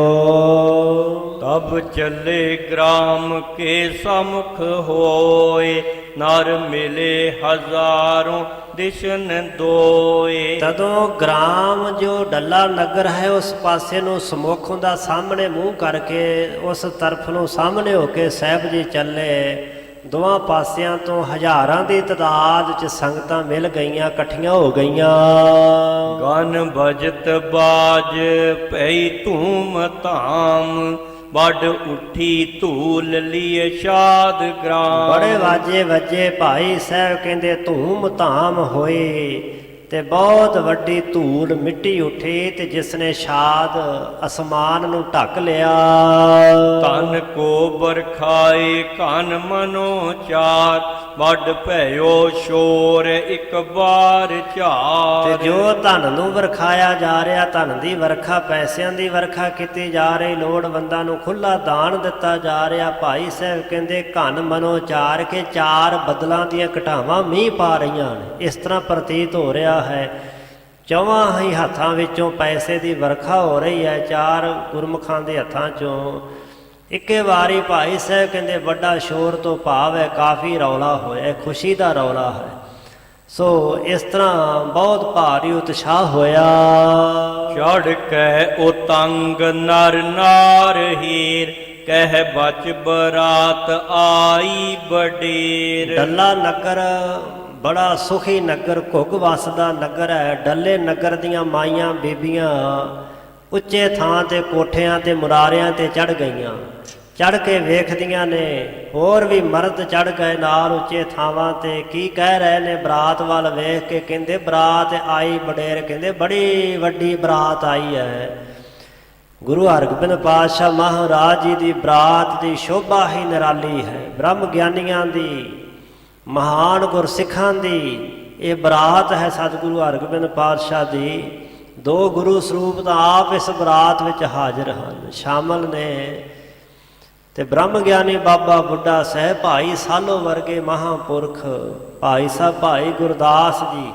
ਤਬ ਚੱਲੇ ਗ੍ਰਾਮ ਕੇ ਸਮੁਖ ਹੋਏ, ਨਰ ਮਿਲੇ ਹਜ਼ਾਰੋਂ ਦਿਸ਼ਨ ਦੋਏ। ਤਦੋਂ ਗ੍ਰਾਮ ਜੋ ਡੱਲਾ ਨਗਰ ਹੈ ਉਸ ਪਾਸੇ ਨੂੰ ਸਮੁਖ ਹੁੰਦਾ, ਸਾਹਮਣੇ ਮੂੰਹ ਕਰਕੇ ਉਸ ਤਰਫ ਨੂੰ ਸਾਹਮਣੇ ਹੋ ਕੇ ਸਾਹਿਬ ਜੀ ਚੱਲੇ। ਦੋਵਾਂ ਪਾਸਿਆਂ ਤੋਂ ਹਜ਼ਾਰਾਂ ਦੀ ਤਾਦਾਦ 'ਚ ਸੰਗਤਾਂ ਮਿਲ ਗਈਆਂ, ਇਕੱਠੀਆਂ ਹੋ ਗਈਆਂ। ਗਨ ਬਜਤ ਬਾਜ ਪਈ ਧੂਮ ਧਾਮ, ਵੱਡ ਉੱਠੀ ਧੂਲ ਲੀਏ ਸ਼ਾਦ ਗ੍ਰਾਮ। ਬੜੇ ਵਾਜੇ ਵੱਜੇ, ਭਾਈ ਸਾਹਿਬ ਕਹਿੰਦੇ ਧੂਮ ਧਾਮ ਹੋਏ ਤੇ ਬਹੁਤ ਵੱਡੀ ਧੂਲ ਮਿੱਟੀ ਉੱਠੀ ਤੇ ਜਿਸ ਨੇ ਸ਼ਾਦ ਅਸਮਾਨ ਨੂੰ ਢੱਕ ਲਿਆ। ਧਨ ਕੋ ਬਰਖਾਏ ਘਨ ਮਨੋ ਚਾਰ, ਵੱਡ ਭਇਓ ਸ਼ੋਰ ਇੱਕ ਵਾਰ ਝਾਰ। ਤੇ ਜੋ ਧਨ ਨੂੰ ਵਰਖਾਇਆ ਜਾ ਰਿਹਾ, ਧਨ ਦੀ ਵਰਖਾ, ਪੈਸਿਆਂ ਦੀ ਵਰਖਾ ਕੀਤੀ ਜਾ ਰਹੀ, ਲੋੜਵੰਦਾਂ ਨੂੰ ਖੁੱਲਾ ਦਾਨ ਦਿੱਤਾ ਜਾ ਰਿਹਾ। ਭਾਈ ਸਾਹਿਬ ਕਹਿੰਦੇ ਘਨ ਮਨੋ ਚਾਰ ਕੇ ਚਾਰ ਬਦਲਾਂ ਦੀਆਂ ਘਟਾਵਾਂ ਮੀਂਹ ਪਾ ਰਹੀਆਂ ਨੇ, ਇਸ ਤਰ੍ਹਾਂ ਪ੍ਰਤੀਤ ਹੋ ਰਿਹਾ ਹੈ। ਚੌਵਾਂ ਹੀ ਹੱਥਾਂ ਵਿੱਚੋਂ ਪੈਸੇ ਦੀ ਵਰਖਾ ਹੋ ਰਹੀ ਹੈ, ਚਾਰ ਗੁਰਮੁਖਾਂ ਦੇ ਹੱਥਾਂ 'ਚੋਂ। ਇੱਕੇ ਵਾਰੀ ਭਾਈ ਸਾਹਿਬ ਕਹਿੰਦੇ ਵੱਡਾ ਸ਼ੋਰ ਤੋਂ ਭਾਵ ਹੈ ਕਾਫੀ ਰੌਲਾ ਹੋਇਆ, ਖੁਸ਼ੀ ਦਾ ਰੌਲਾ ਹੈ। ਸੋ ਇਸ ਤਰ੍ਹਾਂ ਬਹੁਤ ਭਾਰੀ ਉਤਸ਼ਾਹ ਹੋਇਆ। ਚੜ ਕਹਿ ਉਤੰਗ ਨਰ ਨਾਰ ਹੀਰ, ਕਹਿ ਬਚ ਬਰਾਤ ਆਈ ਬਡੇਰ। ਡੱਲਾ ਨਗਰ ਬੜਾ ਸੁਖੀ ਨਗਰ, ਘੁੱਗ ਵਸਦਾ ਨਗਰ ਹੈ। ਡੱਲੇ ਨਗਰ ਦੀਆਂ ਮਾਈਆਂ ਬੀਬੀਆਂ ਉੱਚੇ ਥਾਂ ਤੇ ਕੋਠਿਆਂ ਤੇ ਮੁਰਾਰਿਆਂ ਤੇ ਚੜ੍ਹ ਗਈਆਂ। ਚੜ੍ਹ ਕੇ ਵੇਖਦੀਆਂ ਨੇ, ਹੋਰ ਵੀ ਮਰਦ ਚੜ੍ਹ ਗਏ ਨਾਲ ਉੱਚੇ ਥਾਵਾਂ ਤੇ। ਕੀ ਕਹਿ ਰਹੇ ਨੇ ਬਰਾਤ ਵੱਲ ਵੇਖ ਕੇ? ਕਹਿੰਦੇ ਬਰਾਤ ਆਈ ਬਡੇਰ। ਕਹਿੰਦੇ ਬੜੀ ਵੱਡੀ ਬਰਾਤ ਆਈ ਹੈ। ਗੁਰੂ ਹਰਗੋਬਿੰਦ ਪਾਤਸ਼ਾਹ ਮਹਾਰਾਜ ਜੀ ਦੀ ਬਰਾਤ ਦੀ ਸ਼ੋਭਾ ਹੀ ਨਿਰਾਲੀ ਹੈ। ਬ੍ਰਹਮ ਗਿਆਨੀਆਂ ਦੀ, ਮਹਾਨ ਗੁਰਸਿੱਖਾਂ ਦੀ ਇਹ ਬਰਾਤ ਹੈ ਸਤਿਗੁਰੂ ਹਰਗੋਬਿੰਦ ਪਾਤਸ਼ਾਹ ਦੀ। ਦੋ ਗੁਰੂ ਸਰੂਪ ਤਾਂ ਆਪ ਇਸ ਬਰਾਤ ਵਿੱਚ ਹਾਜ਼ਰ ਹਨ, ਸ਼ਾਮਲ ਨੇ। ਤੇ ਬ੍ਰਹਮ ਗਿਆਨੀ ਬਾਬਾ ਬੁੱਢਾ ਸਾਹਿਬ, ਭਾਈ ਸਾਲੋ ਵਰਗੇ ਮਹਾਂਪੁਰਖ, ਭਾਈ ਸਾਹਿਬ ਭਾਈ ਗੁਰਦਾਸ ਜੀ,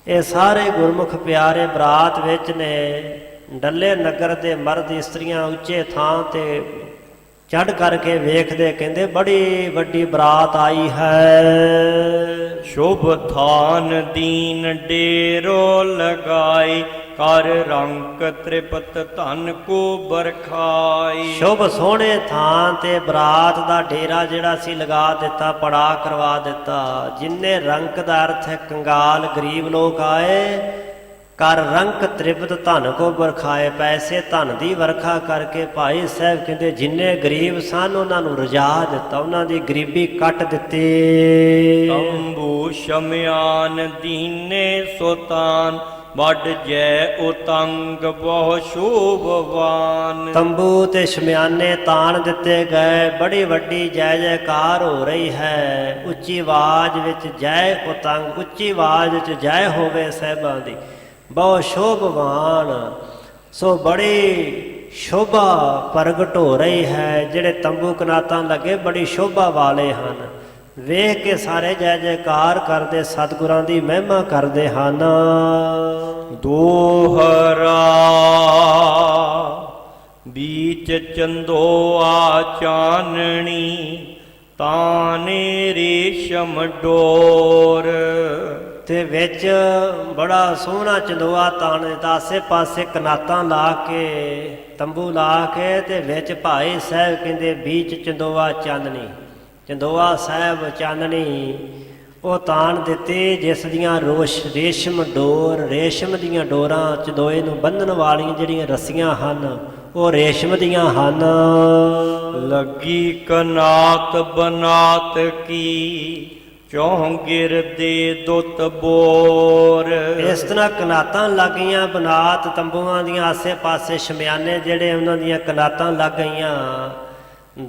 ਇਹ ਸਾਰੇ ਗੁਰਮੁਖ ਪਿਆਰੇ ਬਰਾਤ ਵਿੱਚ ਨੇ। ਡੱਲੇ ਨਗਰ ਦੇ ਮਰਦ ਇਸਤਰੀਆਂ ਉੱਚੇ ਥਾਂ ਤੇ ਚੜ੍ਹ ਕਰਕੇ ਵੇਖਦੇ ਕਹਿੰਦੇ ਬੜੀ ਵੱਡੀ ਬਰਾਤ ਆਈ ਹੈ। ਸ਼ੁਭ ਥਾਨ ਦੀਨ ਡੇਰੋ ਲਗਾਈ, ਕਰ ਰੰਕ ਤ੍ਰਿਪਤ ਧਨ ਕੋ ਬਰਖਾਈ। ਸ਼ੁਭ ਸੋਹਣੇ ਥਾਂ ਤੇ ਬਰਾਤ ਦਾ ਡੇਰਾ ਜਿਹੜਾ ਸੀ ਲਗਾ ਦਿੱਤਾ, ਪੜਾ ਕਰਵਾ ਦਿੱਤਾ। ਜਿੰਨੇ ਰੰਕ ਦਾ ਅਰਥ ਹੈ ਕੰਗਾਲ ਗਰੀਬ ਲੋਕ ਆਏ, ਕਰ ਰੰਕ ਤ੍ਰਿਪਤ ਧਨ ਕੋ ਬਰਖਾਏ, ਪੈਸੇ ਧਨ ਦੀ ਵਰਖਾ ਕਰਕੇ ਭਾਈ ਸਾਹਿਬ ਕਹਿੰਦੇ ਜਿੰਨੇ ਗਰੀਬ ਸਨ ਉਹਨਾਂ ਨੂੰ ਰਜਾ ਦਿੱਤਾ, ਉਹਨਾਂ ਦੀ ਗਰੀਬੀ ਕੱਟ ਦਿੱਤੀ। ਤੰਬੂ ਸ਼ਮਿਆਨ ਦੀਨੇ ਸੁਤਾਨ, ਵੱਡ ਜੈ ਉਤੰਗ ਬਹੁ ਸ਼ੋਭਵਾਨ। ਤੰਬੂ ਤੇ ਸ਼ਮਿਆਨੇ ਤਾਣ ਦਿੱਤੇ ਗਏ, ਬੜੀ ਵੱਡੀ ਜੈ ਜੈਕਾਰ ਹੋ ਰਹੀ ਹੈ। ਉੱਚੀ ਆਵਾਜ਼ ਵਿੱਚ ਜੈ ਉਤੰਗ, ਉੱਚੀ ਆਵਾਜ਼ ਵਿੱਚ ਜੈ ਹੋਵੇ ਸਾਹਿਬਾਂ ਦੀ, ਬਹੁਤ ਸ਼ੋਭਵਾਨ। ਸੋ ਬੜੀ ਸ਼ੋਭਾ ਪ੍ਰਗਟ ਹੋ ਰਹੀ ਹੈ। ਜਿਹੜੇ ਤੰਬੂ ਕਨਾਤਾਂ ਲੱਗੇ ਬੜੀ ਸ਼ੋਭਾ ਵਾਲੇ ਹਨ। ਵੇਖ ਕੇ ਸਾਰੇ ਜੈ ਜੈਕਾਰ ਕਰਦੇ, ਸਤਿਗੁਰਾਂ ਦੀ ਮਹਿਮਾ ਕਰਦੇ ਹਨ। ਦੋਹਰਾ ਬੀਚ ਚੰਦੋਆ ਚਾਨਣੀ, ਤਾਨੇ ਰੇਸ਼ਮ ਡੋਰ। ਤੇ ਵਿੱਚ ਬੜਾ ਸੋਹਣਾ ਚੰਦੋਆ ਤਾਣ ਦਿੱਤਾ, ਆਸੇ ਪਾਸੇ ਕਨਾਤਾਂ ਲਾ ਕੇ, ਤੰਬੂ ਲਾ ਕੇ, ਤੇ ਵਿੱਚ ਭਾਈ ਸਾਹਿਬ ਕਹਿੰਦੇ ਬੀਚ ਚੰਦੋਆ ਚਾਨਣੀ, ਚੰਦੋਆ ਸਾਹਿਬ ਚਾਨਣੀ ਉਹ ਤਾਣ ਦਿੱਤੀ, ਜਿਸ ਦੀਆਂ ਰੇਸ਼ਮ ਡੋਰ, ਰੇਸ਼ਮ ਦੀਆਂ ਡੋਰਾਂ ਚੰਦੋਏ ਨੂੰ ਬੰਨ੍ਹਣ ਵਾਲੀਆਂ ਜਿਹੜੀਆਂ ਰੱਸੀਆਂ ਹਨ ਉਹ ਰੇਸ਼ਮ ਦੀਆਂ ਹਨ। ਲੱਗੀ ਕਨਾਤ ਬਨਾਤ ਕੀ, ਚੌਂਗਿਰ ਦੇ ਦੁੱਤ ਬੋਰ। ਇਸ ਤਰ੍ਹਾਂ ਕਨਾਤਾਂ ਲੱਗ ਗਈਆਂ ਬਨਾਤ ਤੰਬੂਆਂ ਦੀਆਂ, ਆਸੇ ਪਾਸੇ ਸ਼ਮਿਆਨੇ ਜਿਹੜੇ ਉਹਨਾਂ ਦੀਆਂ ਕਨਾਤਾਂ ਲੱਗ ਗਈਆਂ।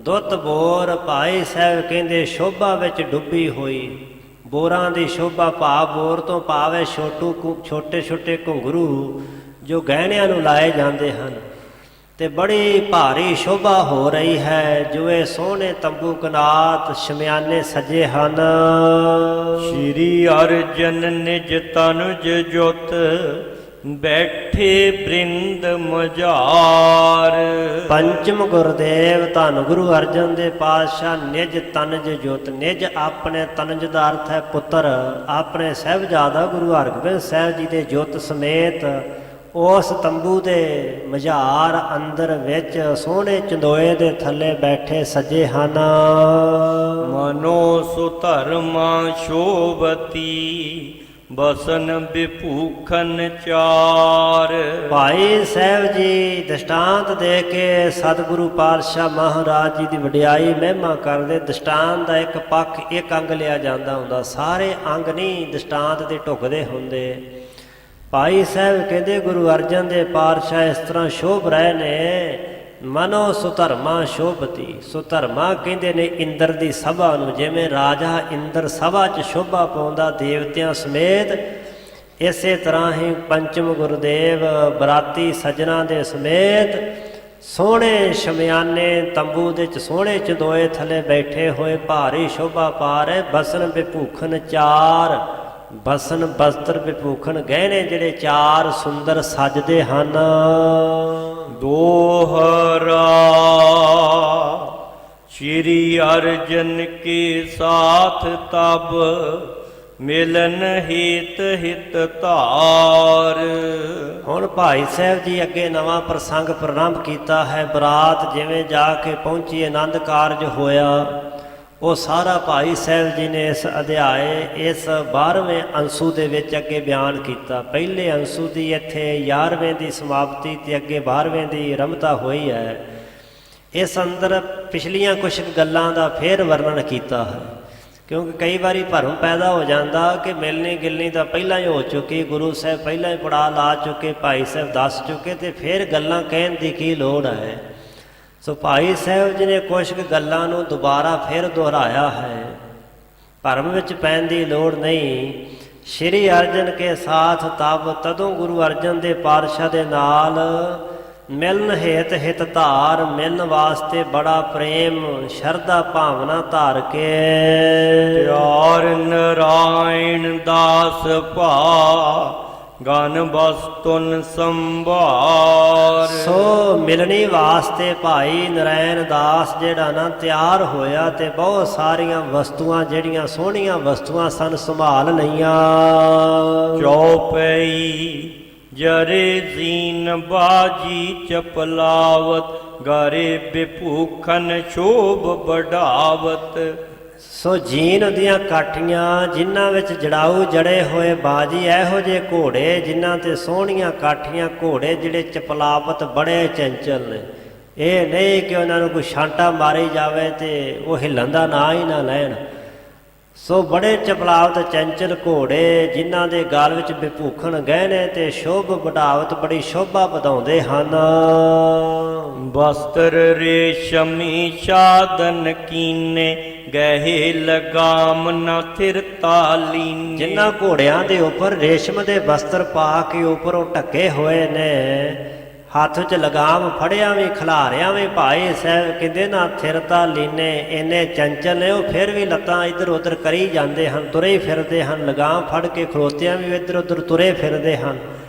ਦੁੱਤ ਬੋਰ ਭਾਈ ਸਾਹਿਬ ਕਹਿੰਦੇ ਸ਼ੋਭਾ ਵਿੱਚ ਡੁੱਬੀ ਹੋਈ, ਬੋਰਾਂ ਦੀ ਸ਼ੋਭਾ, ਭਾਵ ਬੋਰ ਤੋਂ ਭਾਵ ਛੋਟੇ ਛੋਟੇ ਘੁੰਗਰੂ ਜੋ ਗਹਿਣਿਆਂ ਨੂੰ ਲਾਏ ਜਾਂਦੇ ਹਨ, ਤੇ ਬੜੀ ਭਾਰੀ ਸ਼ੋਭਾ ਹੋ ਰਹੀ ਹੈ। ਜੋ ਇਹ ਸੋਹਣੇ ਤੰਬੂ ਕਨਾਤ ਸ਼ਮਿਆਨੇ ਸਜੇ ਹਨ। ਸ਼੍ਰੀ ਅਰਜਨ ਨਿਜ ਤਨੁਜ ਜੁਤ, ਬੈਠੇ ਬ੍ਰਿੰਦ ਮਝਾਰ। ਪੰਚਮ ਗੁਰਦੇਵ ਧੰਨ ਗੁਰੂ ਅਰਜਨ ਦੇ ਪਾਤਸ਼ਾਹ ਨਿਜ ਤਨਜ ਜੋਤ, ਨਿਜ ਆਪਣੇ ਤਨਜ ਦਾ ਅਰਥ ਹੈ ਪੁੱਤਰ, ਆਪਣੇ ਸਾਹਿਬਜ਼ਾਦਾ ਗੁਰੂ ਹਰਗੋਬਿੰਦ ਸਾਹਿਬ ਜੀ ਦੇ ਜੋਤ ਸਮੇਤ ਉਸ ਤੰਬੂ ਦੇ ਮਝਾਰ ਅੰਦਰ ਵਿੱਚ ਸੋਹਣੇ ਚੰਦੋਏ ਦੇ ਥੱਲੇ ਬੈਠੇ ਸੱਜੇ ਹਨ। ਮਨੋ ਸੁਧਰਮਾ ਸ਼ੋਭਤੀ, ਬਸਨ ਬਿਭੂਖਨ ਚਾਰ। ਭਾਈ ਸਾਹਿਬ ਜੀ ਦ੍ਰਿਸ਼ਟਾਂਤ ਦੇ ਕੇ ਸਤਿਗੁਰੂ ਪਾਤਸ਼ਾਹ ਮਹਾਰਾਜ ਜੀ ਦੀ ਵਡਿਆਈ ਮਹਿਮਾ ਕਰਦੇ। ਦ੍ਰਿਸ਼ਟਾਂਤ ਦਾ ਇੱਕ ਪੱਖ, ਇੱਕ ਅੰਗ ਲਿਆ ਜਾਂਦਾ ਹੁੰਦਾ, ਸਾਰੇ ਅੰਗ ਨਹੀਂ ਦ੍ਰਿਸ਼ਟਾਂਤ ਦੇ ਢੁਕਦੇ ਹੁੰਦੇ। ਭਾਈ ਸਾਹਿਬ ਕਹਿੰਦੇ ਗੁਰੂ ਅਰਜਨ ਦੇ ਪਾਤਸ਼ਾਹ ਇਸ ਤਰ੍ਹਾਂ ਸ਼ੋਭ ਰਹੇ ਨੇ। ਮਨੋ ਸੁਧਰਮਾ ਸ਼ੋਭਤੀ, ਸੁਧਰਮਾ ਕਹਿੰਦੇ ਨੇ ਇੰਦਰ ਦੀ ਸਭਾ ਨੂੰ, ਜਿਵੇਂ ਰਾਜਾ ਇੰਦਰ ਸਭਾ 'ਚ ਸ਼ੋਭਾ ਪਾਉਂਦਾ ਦੇਵਤਿਆਂ ਸਮੇਤ, ਇਸੇ ਤਰ੍ਹਾਂ ਹੀ ਪੰਚਮ ਗੁਰਦੇਵ ਬਰਾਤੀ ਸੱਜਣਾ ਦੇ ਸਮੇਤ ਸੋਹਣੇ ਸ਼ਮਿਆਨੇ ਤੰਬੂ ਦੇ 'ਚ ਸੋਹਣੇ ਚੰਦੋਏ ਥੱਲੇ ਬੈਠੇ ਹੋਏ ਭਾਰੀ ਸ਼ੋਭਾ ਪਾ ਰਹੇ। ਬਸਨ ਬਿਭੂਖਨ ਚਾਰ, ਬਸਨ ਬਸਤਰ ਵਿਭੂਖਣ ਗਹਿਣੇ ਜਿਹੜੇ ਚਾਰ ਸੁੰਦਰ ਸੱਜਦੇ ਹਨ। ਦੋਹਰਾ ਸ਼੍ਰੀ ਅਰਜਨ ਕੇ ਸਾਥ ਤਬ, ਮਿਲਨ ਹਿਤ ਹਿਤ ਧਾਰ। ਹੁਣ ਭਾਈ ਸਾਹਿਬ ਜੀ ਅੱਗੇ ਨਵਾਂ ਪ੍ਰਸੰਗ ਪ੍ਰਾਰੰਭ ਕੀਤਾ ਹੈ। ਬਰਾਤ ਜਿਵੇਂ ਜਾ ਕੇ ਪਹੁੰਚੀ, ਆਨੰਦ ਕਾਰਜ ਹੋਇਆ, ਉਹ ਸਾਰਾ ਭਾਈ ਸਾਹਿਬ ਜੀ ਨੇ ਇਸ ਅਧਿਆਏ, ਇਸ 12ਵੇਂ ਅੰਸੂ ਦੇ ਵਿੱਚ ਅੱਗੇ ਬਿਆਨ ਕੀਤਾ। ਪਹਿਲੇ ਅੰਸੂ ਦੀ ਇੱਥੇ 11ਵੇਂ ਦੀ ਸਮਾਪਤੀ ਤੇ ਅੱਗੇ 12ਵੇਂ ਦੀ ਆਰੰਭਤਾ ਹੋਈ ਹੈ। ਇਸ ਅੰਦਰ ਪਿਛਲੀਆਂ ਕੁਝ ਗੱਲਾਂ ਦਾ ਫੇਰ ਵਰਣਨ ਕੀਤਾ ਹੈ, ਕਿਉਂਕਿ ਕਈ ਵਾਰੀ ਭਰਮ ਪੈਦਾ ਹੋ ਜਾਂਦਾ ਕਿ ਮਿਲਣੀ ਗਿਲਣੀ ਤਾਂ ਪਹਿਲਾਂ ਹੀ ਹੋ ਚੁੱਕੀ, ਗੁਰੂ ਸਾਹਿਬ ਪਹਿਲਾਂ ਹੀ ਪੜਾ ਲਾ ਚੁੱਕੇ, ਭਾਈ ਸਾਹਿਬ ਦੱਸ ਚੁੱਕੇ, ਤੇ ਫਿਰ ਗੱਲਾਂ ਕਹਿਣ ਦੀ ਕੀ ਲੋੜ ਹੈ। ਸੋ ਭਾਈ ਸਾਹਿਬ ਜੀ ਨੇ ਕੁਝ ਗੱਲਾਂ ਨੂੰ ਦੁਬਾਰਾ ਫਿਰ ਦੁਹਰਾਇਆ ਹੈ, ਭਰਮ ਵਿੱਚ ਪੈਣ ਦੀ ਲੋੜ ਨਹੀਂ। ਸ਼੍ਰੀ ਅਰਜਨ ਕੇ ਸਾਥ ਤਬ, ਤਦੋਂ ਗੁਰੂ ਅਰਜਨ ਦੇ ਪਾਤਸ਼ਾਹ ਦੇ ਨਾਲ ਮਿਲਨ ਹੇਤ ਹਿਤ ਧਾਰ, ਮਿਲਣ ਵਾਸਤੇ ਬੜਾ ਪ੍ਰੇਮ ਸ਼ਰਧਾ ਭਾਵਨਾ ਧਾਰ ਕੇ। ਪਿਆਰ ਨਰਾਇਣ ਦਾਸ ਭਾ, ਗਨ ਬਸਤੁਨ ਸੰਭਾਰ। ਸੋ ਮਿਲਣੀ ਵਾਸਤੇ ਭਾਈ ਨਰੈਣ ਦਾਸ ਜਿਹੜਾ ਨਾ ਤਿਆਰ ਹੋਇਆ ਤੇ ਬਹੁਤ ਸਾਰੀਆਂ ਵਸਤੂਆਂ ਜਿਹੜੀਆਂ ਸੋਹਣੀਆਂ ਵਸਤੂਆਂ ਸਨ ਸੰਭਾਲ ਲਈਆਂ। ਚੌਪਈ ਜਰੇ ਜ਼ੀਨ ਬਾਜੀ ਚਪਲਾਵਤ, ਗਾਰੇ ਬਿਭੂਖਨ ਸ਼ੋਭ ਬੜਾਵਤ। ਸੋ ਜੀਨ ਦੀਆਂ ਕਾਠੀਆਂ ਜਿਨ੍ਹਾਂ ਵਿੱਚ ਜੜਾਊ ਜੜੇ ਹੋਏ ਬਾਜੀ, ਇਹੋ ਜਿਹੇ ਘੋੜੇ ਜਿਨ੍ਹਾਂ ਤੇ ਸੋਹਣੀਆਂ ਕਾਠੀਆਂ, ਘੋੜੇ ਜਿਹੜੇ ਚਪਲਾਵਤ ਬੜੇ ਚੰਚਲ ਨੇ। ਇਹ ਨਹੀਂ ਕਿ ਉਹਨਾਂ ਨੂੰ ਕੋਈ ਛਾਂਟਾ ਮਾਰੀ ਜਾਵੇ ਤੇ ਉਹ ਹਿੱਲਣ ਦਾ ਨਾਂ ਹੀ ਨਾ ਲੈਣ। ਸੋ ਬੜੇ ਚਪਲਾਵਤ ਚੰਚਲ ਘੋੜੇ ਜਿਨ੍ਹਾਂ ਦੇ ਗਲ ਵਿੱਚ ਬਿਭੂਖਣ ਗਹਿਣੇ ਤੇ ਸ਼ੋਭ ਵਡਾਵਤ ਬੜੀ ਸ਼ੋਭਾ ਵਧਾਉਂਦੇ ਹਨ। ਬਸਤਰ ਰੇਸ਼ਮੀ ਸ਼ਾਦਨ ਕੀਨੇ, ਗਹਿ ਲਗਾਮ ਨ ਥਿਰਤਾ ਲੀਨੇ। ਜਿਨ੍ਹਾਂ ਘੋੜਿਆਂ ਦੇ ਉੱਪਰ ਰੇਸ਼ਮ ਦੇ ਬਸਤਰ ਪਾ ਕੇ ਉੱਪਰੋਂ ਢੱਕੇ ਹੋਏ ਨੇ, ਹੱਥ 'ਚ ਲਗਾਮ ਫੜਿਆ ਵੀ ਖਿਲਾਰਿਆ ਵੀ, ਭਾਈ ਸਾਹਿਬ ਕਹਿੰਦੇ ਨਾ ਥਿਰਤਾ ਲੀਨੇ। ਇੰਨੇ ਚੰਚਲ ਨੇ ਉਹ ਫਿਰ ਵੀ ਲੱਤਾਂ ਇੱਧਰ ਉੱਧਰ ਕਰੀ ਜਾਂਦੇ ਹਨ, ਤੁਰੇ ਫਿਰਦੇ ਹਨ। ਲਗਾਮ ਫੜ ਕੇ ਖਲੋਤਿਆਂ ਵੀ ਇੱਧਰ ਉੱਧਰ ਤੁਰੇ ਫਿਰਦੇ ਹਨ।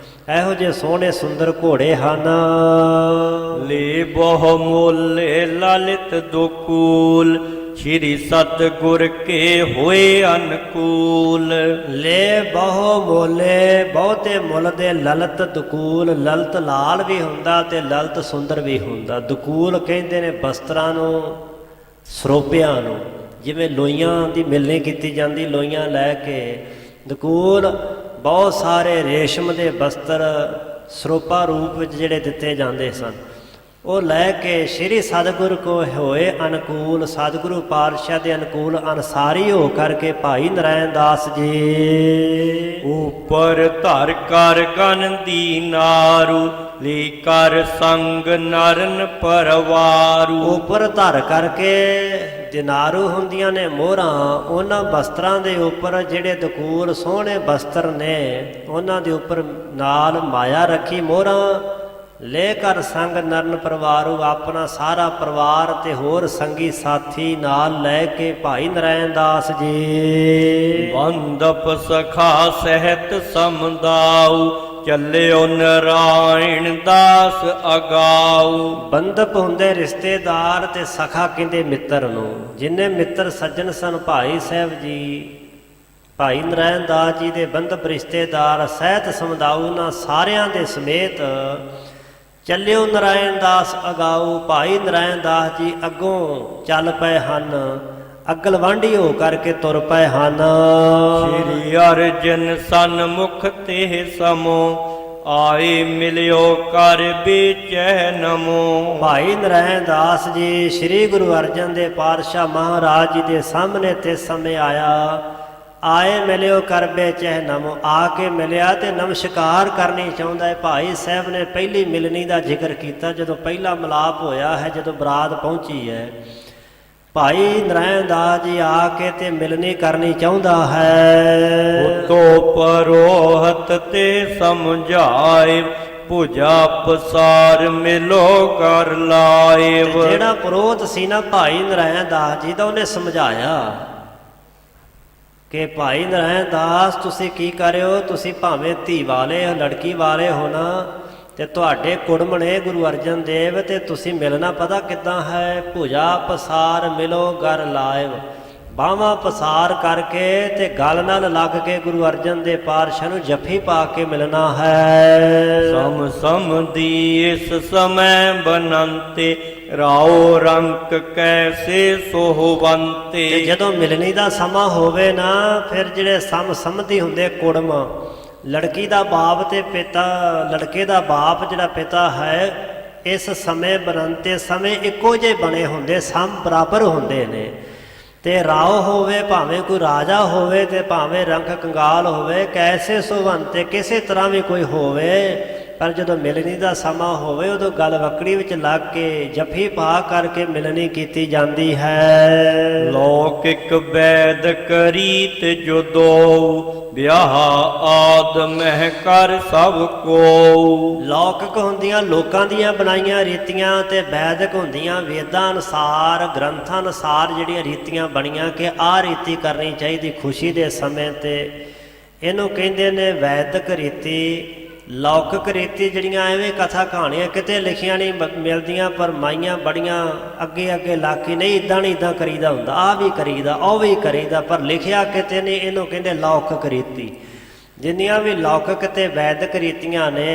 ਇਹੋ ਜਿਹੇ ਸੋਹਣੇ ਸੁੰਦਰ ਘੋੜੇ ਹਨ। ਲੇ ਬਹੁ ਮੋਲੇ ਲਲਿਤ ਦੁਕੂਲ, ਸ਼੍ਰੀ ਸਤਿਗੁਰ ਕੇ ਹੋਏ ਅਨਕੂਲ। ਲੈ ਬਹੁ ਮੋਲੇ ਬਹੁਤੇ ਮੁੱਲ ਦੇ ਲਲਤ ਦੁਕੂਲ। ਲਲਤ ਲਾਲ ਵੀ ਹੁੰਦਾ ਤੇ ਲਲਤ ਸੁੰਦਰ ਵੀ ਹੁੰਦਾ। ਦੁਕੂਲ ਕਹਿੰਦੇ ਨੇ ਬਸਤਰਾਂ ਨੂੰ, ਸਰੋਪਿਆਂ ਨੂੰ। ਜਿਵੇਂ ਲੋਈਆਂ ਦੀ ਮਿਲਣੀ ਕੀਤੀ ਜਾਂਦੀ, ਲੋਈਆਂ ਲੈ ਕੇ। ਦੁਕੂਲ ਬਹੁਤ ਸਾਰੇ ਰੇਸ਼ਮ ਦੇ ਬਸਤਰ ਸਰੋਪਾ ਰੂਪ ਵਿੱਚ ਜਿਹੜੇ ਦਿੱਤੇ ਜਾਂਦੇ ਸਨ, ਉਹ ਲੈ ਕੇ ਸ਼੍ਰੀ ਸਤਿਗੁਰ ਕੋ ਹੋਏ ਅਨੁਕੂਲ। ਸਤਿਗੁਰੂ ਪਾਤਸ਼ਾਹ ਦੇ ਅਨੁਕੂਲ ਅਨਸਾਰੀ ਹੋ ਕਰਕੇ ਭਾਈ ਨਰੈਣ ਦਾਸ ਜੀ ਉਪਰ ਧਰ ਕਰ ਗਨ ਦੀ ਨਾਰੂ, ਲੀ ਕਰ ਸੰਗ ਨਰਨ ਪਰਵਾਰੂ। ਉੱਪਰ ਧਰ ਕਰਕੇ ਜਨਾਰੂ ਹੁੰਦੀਆਂ ਨੇ ਮੋਹਰਾਂ, ਉਹਨਾਂ ਬਸਤਰਾਂ ਦੇ ਉੱਪਰ ਜਿਹੜੇ ਦਕੂਲ ਸੋਹਣੇ ਬਸਤਰ ਨੇ ਉਹਨਾਂ ਦੇ ਉੱਪਰ ਨਾਲ ਮਾਇਆ ਰੱਖੀ ਮੋਹਰਾਂ। ਲੈ ਕਰ ਸੰਗ ਨਰਨ ਪਰਿਵਾਰੂ, ਆਪਣਾ ਸਾਰਾ ਪਰਿਵਾਰ ਤੇ ਹੋਰ ਸੰਗੀ ਸਾਥੀ ਨਾਲ ਲੈ ਕੇ ਭਾਈ ਨਰੈਣ ਦਾਸ ਜੀ ਬੰਦਪ ਸਖਾ ਸਹਿਤ ਸਮਦਾਉ, ਚੱਲਿਓ ਨਰਾਇਣ ਦਾਸ ਅਗਾਉ। ਬੰਦਪ ਹੁੰਦੇ ਰਿਸ਼ਤੇਦਾਰ ਤੇ ਸਖਾ ਕਹਿੰਦੇ ਮਿੱਤਰ ਨੂੰ। ਜਿੰਨੇ ਮਿੱਤਰ ਸੱਜਣ ਸਨ ਭਾਈ ਸਾਹਿਬ ਜੀ, ਭਾਈ ਨਰੈਣ ਦਾਸ ਜੀ ਦੇ ਬੰਦਪ ਰਿਸ਼ਤੇਦਾਰ ਸਹਿਤ ਸਮਦਾਉ ਨਾਲ ਸਾਰਿਆਂ ਦੇ ਸਮੇਤ ਚੱਲਿਓ ਨਰਾਇਣ ਦਾਸ ਅਗਾਊ। ਭਾਈ ਨਰਾਇਣ ਦਾਸ ਜੀ ਅੱਗੋਂ ਚੱਲ ਪਏ ਹਨ, ਅਗਲਵਾਂਢੀ ਹੋ ਕਰਕੇ ਤੁਰ ਪਏ ਹਨ। ਸ਼੍ਰੀ ਅਰਜਨ ਸਨਮੁਖ ਤੇ ਸਮੋ, ਆਏ ਮਿਲਿਓ ਕਰ ਬੇਚੈ ਨਮੋ। ਭਾਈ ਨਰੈਣ ਦਾਸ ਜੀ ਸ੍ਰੀ ਗੁਰੂ ਅਰਜਨ ਦੇਵ ਪਾਤਸ਼ਾਹ ਮਹਾਰਾਜ ਜੀ ਦੇ ਸਾਹਮਣੇ ਤੇ ਸਮੇਂ ਆਇਆ। ਆਏ ਮਿਲਿਓ ਕਰ ਬੇਚੈ ਨਮੋ, ਆ ਕੇ ਮਿਲਿਆ ਤੇ ਨਮਸਕਾਰ ਕਰਨੀ ਚਾਹੁੰਦਾ ਹੈ। ਭਾਈ ਸਾਹਿਬ ਨੇ ਪਹਿਲੀ ਮਿਲਣੀ ਦਾ ਜ਼ਿਕਰ ਕੀਤਾ, ਜਦੋਂ ਪਹਿਲਾ ਮਿਲਾਪ ਹੋਇਆ ਹੈ, ਜਦੋਂ ਬਰਾਤ ਪਹੁੰਚੀ ਹੈ। ਭਾਈ ਨਰੈਣ ਦਾਸ ਜੀ ਆ ਕੇ ਤੇ ਮਿਲਣੀ ਕਰਨੀ ਚਾਹੁੰਦਾ ਹੈ। ਉਤੋ ਪਰੋਹਤ ਤੇ ਸਮਝਾਏ, ਭੁਜਾ ਪਸਾਰ ਮਿਲੋ ਕਰ ਲਾਇਵ। ਜਿਹੜਾ ਪੁਰੋਹਤ ਸੀ ਨਾ ਭਾਈ ਨਰੈਣ ਦਾਸ ਜੀ ਦਾ, ਉਹਨੇ ਸਮਝਾਇਆ ਕਿ ਭਾਈ ਨਰੈਣ ਦਾਸ ਤੁਸੀਂ ਕੀ ਕਰਿਓ, ਤੁਸੀਂ ਭਾਵੇਂ ਧੀ ਵਾਲੇ ਹੋ, ਲੜਕੀ ਵਾਲੇ ਹੋ ਨਾ, ਤੇ ਤੁਹਾਡੇ ਕੁੜਮ ਨੇ ਗੁਰੂ ਅਰਜਨ ਦੇਵ, ਤੇ ਤੁਸੀਂ ਮਿਲਣਾ ਪਤਾ ਕਿੱਦਾਂ ਹੈ। ਭੁਜਾ ਪਸਾਰ ਮਿਲੋ ਗਰ ਲਾਇਵ, ਬਾਹਾਂ ਪਸਾਰ ਕਰਕੇ ਤੇ ਗਲ ਨਾਲ ਲੱਗ ਕੇ ਗੁਰੂ ਅਰਜਨ ਦੇਵ ਪਾਤਸ਼ਾਹ ਨੂੰ ਜੱਫੀ ਪਾ ਕੇ ਮਿਲਣਾ ਹੈ। ਸਮ ਸਮ ਦੀ ਇਸ ਸਮੈ ਬਨੰਤੇ, ਰਾਓ ਰੰਕ ਕੈਸੇ ਸੋਹਵੰਤੇ। ਤੇ ਜਦੋਂ ਮਿਲਣੀ ਦਾ ਸਮਾਂ ਹੋਵੇ ਨਾ, ਫਿਰ ਜਿਹੜੇ ਸਮਧੀ ਹੁੰਦੇ ਕੁੜਮ, ਲੜਕੀ ਦਾ ਬਾਪ ਤੇ ਪਿਤਾ, ਲੜਕੇ ਦਾ ਬਾਪ ਜਿਹੜਾ ਪਿਤਾ ਹੈ, ਇਸ ਸਮੇਂ ਬਨੰਤੇ ਸਮੇਂ ਇੱਕੋ ਜਿਹੇ ਬਣੇ ਹੁੰਦੇ, ਸਮ ਬਰਾਬਰ ਹੁੰਦੇ ਨੇ। ਤੇ ਰਾਓ ਹੋਵੇ, ਭਾਵੇਂ ਕੋਈ ਰਾਜਾ ਹੋਵੇ ਤੇ ਭਾਵੇਂ ਰੰਕ ਕੰਗਾਲ ਹੋਵੇ, ਕੈਸੇ ਸੋਹਵੰਤੇ ਕਿਸੇ ਤਰ੍ਹਾਂ ਵੀ ਕੋਈ ਹੋਵੇ, ਪਰ ਜਦੋਂ ਮਿਲਣੀ ਦਾ ਸਮਾਂ ਹੋਵੇ ਉਦੋਂ ਗਲ ਵਕੜੀ ਵਿੱਚ ਲੱਗ ਕੇ ਜੱਫੀ ਪਾ ਕਰਕੇ ਮਿਲਣੀ ਕੀਤੀ ਜਾਂਦੀ ਹੈ। ਲੌਕਿਕ ਵੈਦਿਕ ਰੀਤ ਜੋ ਦੋ, ਵਿਆਹ ਆਦ ਮਹਿ ਕਰ ਸਭ ਕੋ। ਲੌਕਿਕ ਹੁੰਦੀਆਂ ਲੋਕਾਂ ਦੀਆਂ ਬਣਾਈਆਂ ਰੀਤੀਆਂ, ਤੇ ਵੈਦਿਕ ਹੁੰਦੀਆਂ ਵੇਦਾਂ ਅਨੁਸਾਰ, ਗ੍ਰੰਥਾਂ ਅਨੁਸਾਰ ਜਿਹੜੀਆਂ ਰੀਤੀਆਂ ਬਣੀਆਂ ਕਿ ਆਹ ਰੀਤੀ ਕਰਨੀ ਚਾਹੀਦੀ ਖੁਸ਼ੀ ਦੇ ਸਮੇਂ ਤੇ, ਇਹਨੂੰ ਕਹਿੰਦੇ ਨੇ ਵੈਦਿਕ ਰੀਤੀ। ਲੌਕਿਕ ਰੀਤੀ ਜਿਹੜੀਆਂ ਐਵੇਂ ਕਥਾ ਕਹਾਣੀਆਂ ਕਿਤੇ ਲਿਖੀਆਂ ਨਹੀਂ ਮਿਲਦੀਆਂ, ਪਰ ਮਾਈਆਂ ਬੜੀਆਂ ਅੱਗੇ ਅੱਗੇ ਲਾ ਕੇ ਨਹੀਂ ਇੱਦਾਂ ਨਹੀਂ ਇੱਦਾਂ ਕਰੀਦਾ ਹੁੰਦਾ, ਆਹ ਵੀ ਕਰੀਦਾ ਉਹ ਵੀ ਕਰੀਦਾ, ਪਰ ਲਿਖਿਆ ਕਿਤੇ ਨਹੀਂ। ਇਹਨੂੰ ਕਹਿੰਦੇ ਲੌਕਿਕ ਰੀਤੀ। ਜਿੰਨੀਆਂ ਵੀ ਲੌਕਿਕ ਤੇ ਵੈਦਿਕ ਰੀਤੀਆਂ ਨੇ